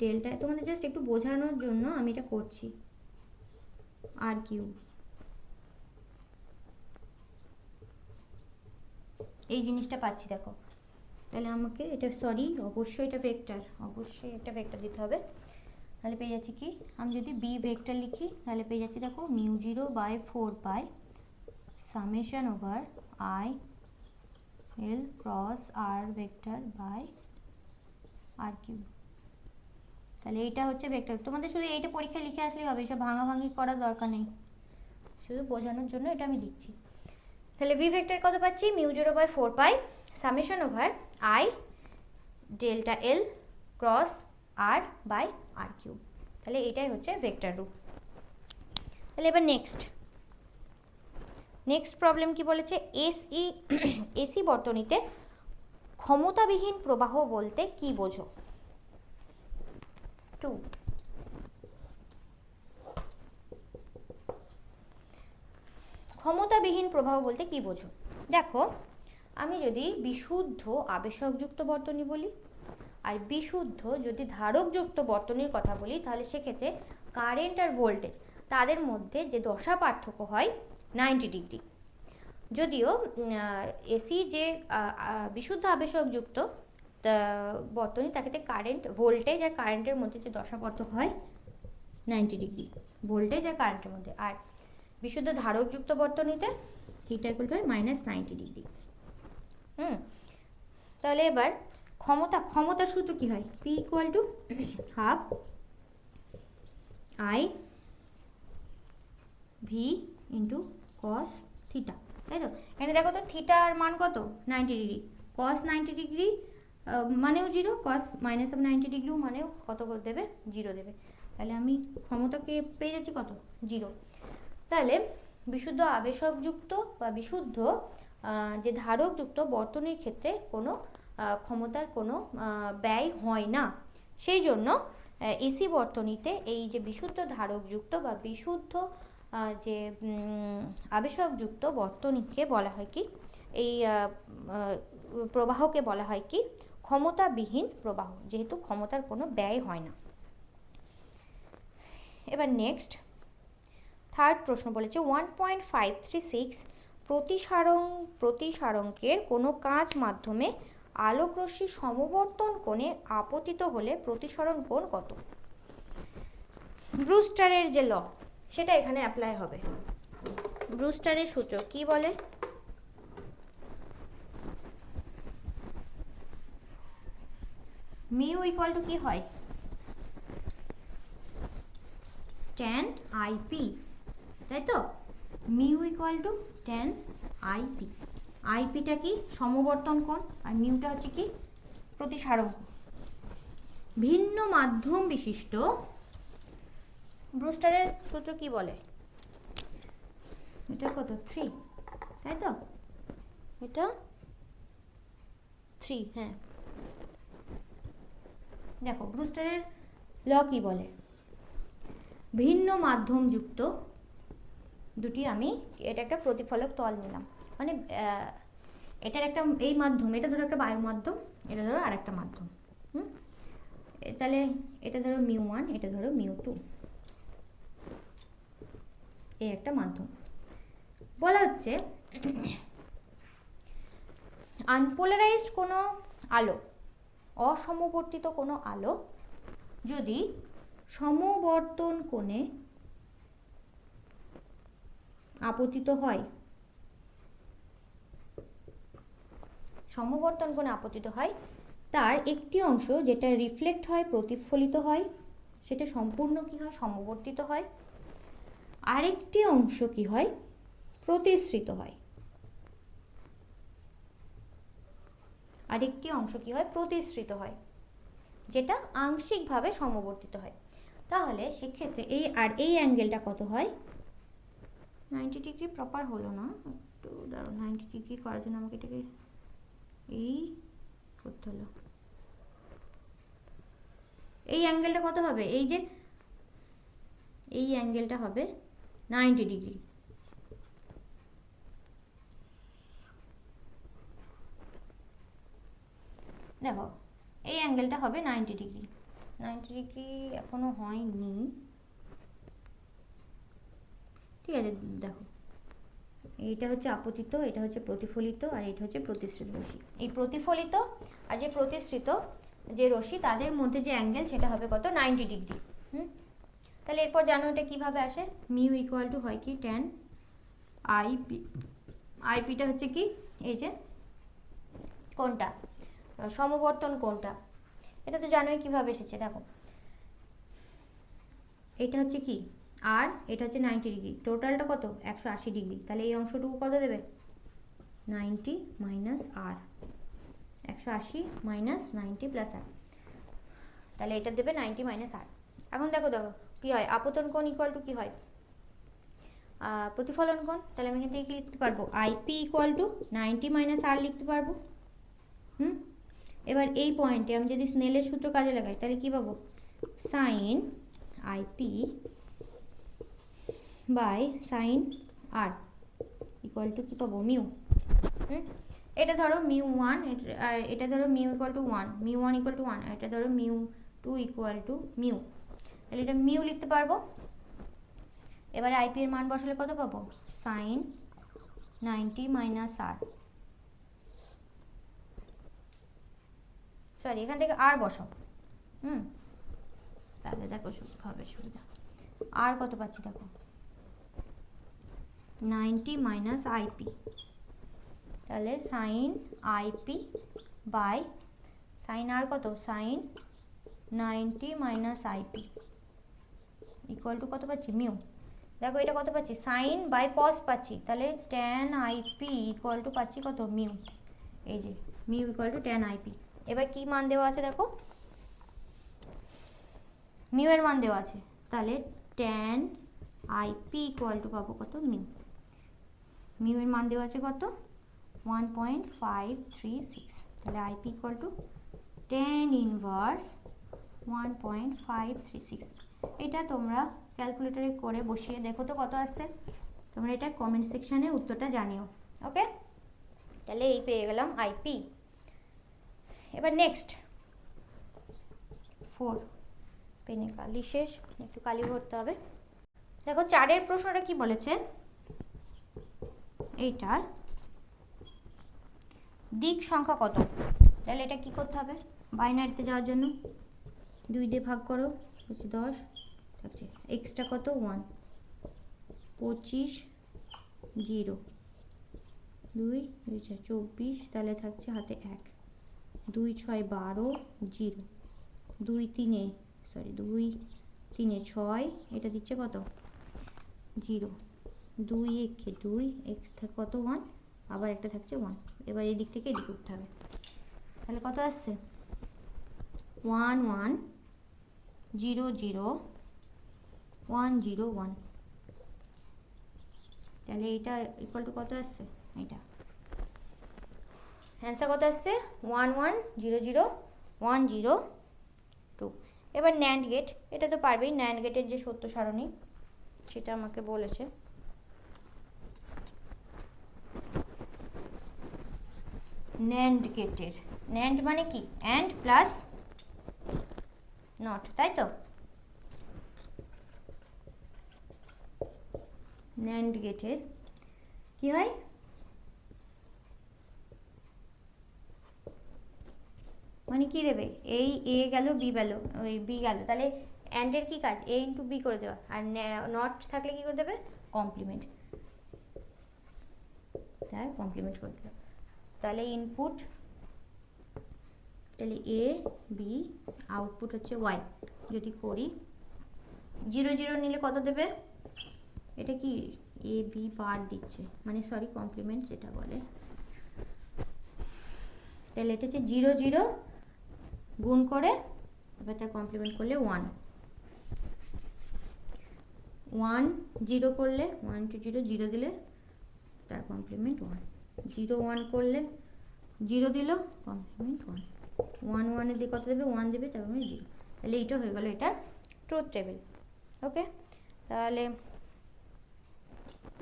ডেল্টা, তোমাদের জাস্ট একটু বোঝানোর জন্য আমি এটা করছি, আর কিউ এই জিনিসটা পাচ্ছি দেখো। তাহলে আমাকে এটা, সরি অবশ্যই এটা ভেক্টর, অবশ্যই একটা ভেক্টর দিতে হবে। তাহলে পেয়ে যাচ্ছি কি, আমি যদি বি ভেক্টর লিখি তাহলে পেয়ে যাচ্ছি দেখো μ0/4π summation over I L cross R vector by R cube. তাহলে এইটা হচ্ছে ভেক্টর। তোমাদের শুধু এইটা পরীক্ষায় লিখে আসলেই হবে, এসব ভাঙাভাঙি করার দরকার নেই, শুধু বোঝানোর জন্য এটা আমি লিখছি। তাহলে ভি ভেক্টর কত পাচ্ছি, mu 0/4 pi summation over I delta L cross R by R cube. তাহলে এটাই হচ্ছে ভেক্টর রূপ। তাহলে এবার নেক্সট প্রবলেম কি বলেছে, এসি বর্তনীতে ক্ষমতাবিহীন প্রবাহ বলতে কি বোঝো। 2 ক্ষমতাবিহীন প্রবাহ বলতে কি বোঝো। দেখো, আমি যদি বিশুদ্ধ আবেশকযুক্ত বর্তনী বলি আর বিশুদ্ধ যদি ধারকযুক্ত বর্তনীর কথা বলি, তাহলে সেক্ষেত্রে কারেন্ট আর ভোল্টেজ তাদের মধ্যে যে দশা পার্থক্য হয় 90 ডিগ্রি। যদিও এসি যে বিশুদ্ধ আবেশকযুক্ত বর্তনী, তাকে কারেন্ট ভোল্টেজ আর কারেন্টের মধ্যে যে দশা পার্থক্য হয় 90 ডিগ্রি, ভোল্টেজ আর কারেন্টের মধ্যে। আর বিশুদ্ধ ধারকযুক্ত বর্তনীতে থিটা ইকুয়াল টু -90 ডিগ্রি। তাহলে এবার ক্ষমতার সূত্র কি হয়, P equal to half I V into cos theta, তাই তো। এখানে দেখো তো থিটার মান কত, 90 ডিগ্রি, কস 90 ডিগ্রি মানেও 0, কস -90 ডিগ্রিও মানেও কত করে দেবে, 0 দেবে। তাহলে আমি ক্ষমতাকে পেয়ে যাচ্ছি কত, 0। তাহলে বিশুদ্ধ আবেশকযুক্ত বা বিশুদ্ধ যে ধারকযুক্ত বর্তনীর ক্ষেত্রে কোনো ক্ষমতার কোনো ব্যয় হয় না। সেই জন্য এসি বর্তনীতে এই যে বিশুদ্ধ ধারকযুক্ত বা বিশুদ্ধ যে আবেশকযুক্ত বর্তনীকে বলা হয় কি, এই প্রবাহকে বলা হয় কি, ক্ষমতাবিহীন প্রবাহ, যেহেতু ক্ষমতার কোনো ব্যয় হয় না। এবার নেক্সট থার্ড প্রশ্ন বলেছে 1.536 প্রতিসারঙ্কের কোনো কাঁচ মাধ্যমে আলোকরশ্মি সমবর্তন কোণে আপতিত হলে প্রতিসরণ কোণ কত। ব্রুস্টারের যে ল সেটা এখানে অ্যাপ্লাই হবে। ব্রুস্টারের সূত্র কি বলে, মিউ ইকুয়াল টু কি হয়, tan IP, তাই তো। Mu equal two tan IP, আইপিটা কি সমবর্তন কোণ আর মিউটা হচ্ছে কি প্রতিসারণ। ভিন্ন মাধ্যম বিশিষ্ট ব্রুস্টারের সূত্র কি বলে, এটা কত 3, তাই তো, এটা 3। হ্যাঁ, দেখো ব্রুস্টারের ল কি বলে, ভিন্ন মাধ্যম যুক্ত দুটি, আমি এটা একটা প্রতিফলক তল নিলাম, মানে এটার একটা এই মাধ্যম, এটা ধরো একটা বায়ু মাধ্যম, এটা ধরো আর একটা মাধ্যম। তাহলে এটা ধরো μ1, এটা ধরো μ2, এই একটা মাধ্যম। বলা হচ্ছে আনপোলারাইজড কোনো আলো, অসমবর্তিত কোনো আলো যদি সমবর্তন কোণে আপতিত হয়, সমবর্তন কোণে আপতিত হয়, তার একটি অংশ যেটা রিফ্লেক্ট হয়, প্রতিফলিত হয়, সেটা সম্পূর্ণ কি হয়, সমবর্তিত হয়। আরেকটি অংশ কি হয়, প্রতিসৃত হয়। আরেকটি অংশ কি হয়, প্রতিসৃত হয়, যেটা আংশিকভাবে সমবর্তিত হয়। তাহলে সেক্ষেত্রে এই অ্যাঙ্গেলটা কত হয়, 90 ডিগ্রি প্রপার হলো না, একটু দাঁড়াও, 90 ডিগ্রি করার জন্য আমাকে এটাকে এই করতে হলো। এই অ্যাঙ্গেলটা কত হবে, এই যে এই অ্যাঙ্গেলটা হবে 90 ডিগ্রি। দেখো এই অ্যাঙ্গেলটা হবে 90 ডিগ্রি, 90 ডিগ্রি এখনো হয়নি, ঠিক আছে। দেখো এইটা হচ্ছে আপতিত, এটা হচ্ছে প্রতিফলিত, আর এটা হচ্ছে প্রতিসৃত রশ্মি। এই প্রতিফলিত আর যে প্রতিসৃত যে রশ্মি, তাদের মধ্যে যে অ্যাঙ্গেল সেটা হবে কত, 90 ডিগ্রি। তাহলে এরপর জানো এটা কিভাবে আসে, মিউ ইকুয়াল টু হয় কি tan IP, আইপিটা হচ্ছে কি এই যে কোনটা, সমবর্তন কোনটা, এটা তো জানোই কিভাবে এসেছে। দেখো এটা হচ্ছে কি আর এটা হচ্ছে 90 ডিগ্রি, টোটালটা কত 180 ডিগ্রি, তাহলে এই অংশটুকু কত দেবে 90 মাইনাস আর, 180 মাইনাস 90 প্লাস আর, তাহলে এটা দেবে 90 মাইনাস আর। এখন দেখো দেখো কি হয়, আপতন কোণ ইকুয়াল টু কি হয় প্রতিফলন কোণ, তাহলে আমি এখান থেকে কি লিখতে পারবো আইপি ইকুয়াল টু 90 মাইনাস আর লিখতে পারবো। এবার এই পয়েন্টে আমি যদি স্নেলের সূত্র কাজে লাগাই তাহলে কি পাবো, sine IP by sine R equal to কি পাবো মিউ। এটা ধরো মিউ 1, এটা ধরো mu equal to 1, mu 1 equal to 1, এটা ধরো মিউ 2 ইকুয়াল টু মিউ, তাহলে এটা মিউ লিখতে পারবো। এবারে আইপি এর মান বসালে কত পাবো, সাইন 90 মাইনাস আর, সরি এখান থেকে আর বসাও, তাহলে দেখো হবে সুবিধা। আর কত পাচ্ছি দেখো 90 মাইনাস আইপি, তাহলে sine IP by sine R কত sine 90 minus IP equal to কত পাচ্ছি মিউ। দেখো এটা কত পাচ্ছি সাইন বাই কস পাচ্ছি, তাহলে ট্যান আইপি ইকুয়াল টু পাচ্ছি কত মিউ, এই যে mu equal two tan IP. এবার কি মান দেওয়া আছে দেখো, মিউ এর মান দেওয়া আছে, তাহলে ট্যান আইপি ইকুয়াল টু পাবো কত মিউ, মিউ এর মান দেওয়া আছে কত 1.536, তাহলে IP equal two tan inverse 1.536। এটা তোমরা ক্যালকুলেটরে করে বসিয়ে দেখো তো কত আসছে, তোমরা এটা কমেন্ট সেকশানে উত্তরটা জানিও। ওকে, তাহলে এই পেয়ে গেলাম আইপি। এবার নেক্সট 4, পেনে কালি শেষ, একটু কালি ভরতে হবে। দেখো 4 প্রশ্নটা কি বলেছে, এইটার দিক সংখ্যা কত, তাহলে এটা কি করতে হবে বাইনারিতে যাওয়ার জন্য 2 দিয়ে ভাগ করো, হচ্ছে 10 থাকছে, এক্সট্রা কত 1, 25 0, 2 2 6 24, তাহলে থাকছে হাতে 1, 2 6 12 0, 2 3 সরি 2 3 6, এটা দিচ্ছে কত 0, 2 1 2, এক্সট্রা কত 1, আবার একটা থাকছে 1, এবার এই দিক থেকে এদিক উঠতে হবে, তাহলে কত আসছে 1 1 0 0 1 0 1, তাহলে এটা ইকুয়াল টু কত আসছে, এটা অ্যান্সার কত আসছে 1 1 0 0 1 0 2। এবার ন্যান্ড গেট, এটা তো পারবেই, ন্যান্ড গেটের যে সত্য সারণী সেটা আমাকে বলেছে। ন্যান্ড গেটের, ন্যান্ড মানে কি অ্যান্ড প্লাস নট, তাই তো, ন্যান্ড গেটের কি হয় মানে কি দেবে, এই এ গেল বি গেল, ওই বি গেল, তাহলে অ্যান্ডের কি কাজ এ ইন্টু বি করে দেওয়া, আর নট থাকলে কি করে দেবে কমপ্লিমেন্ট, তাই কমপ্লিমেন্ট করে দিলাম, তাহলে ইনপুট, তাহলে এ বি, আউটপুট হচ্ছে ওয়াই, যদি করি 0 0 নিলে কত দেবে, এটা কি এ বি বার দিচ্ছে মানে সরি কমপ্লিমেন্ট যেটা বলে, তাহলে এটা হচ্ছে 0 0 গুণ করে এবার তার কমপ্লিমেন্ট করলে 1 1 0 করলে 1 2 0 0 দিলে তার কমপ্লিমেন্ট 1, 0 1 করলে 0 দিল কমপ্লিমেন্ট 1, 1 1 এর দিয়ে কত দেবে 1 দেবে, তার মানে 0, তাহলে এইটা হয়ে গেল এটা ট্রুথ টেবিল। ওকে, তাহলে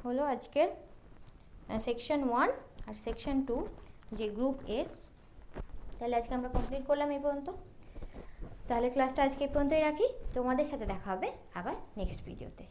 হলো আজকের সেকশন 1 আর সেকশন 2 যে গ্রুপ এ, তাহলে আজকে আমরা কমপ্লিট করলাম এই পর্যন্ত। তাহলে ক্লাসটা আজকে এই পর্যন্তই রাখি, তোমাদের সাথে দেখা হবে আবার নেক্সট ভিডিওতে।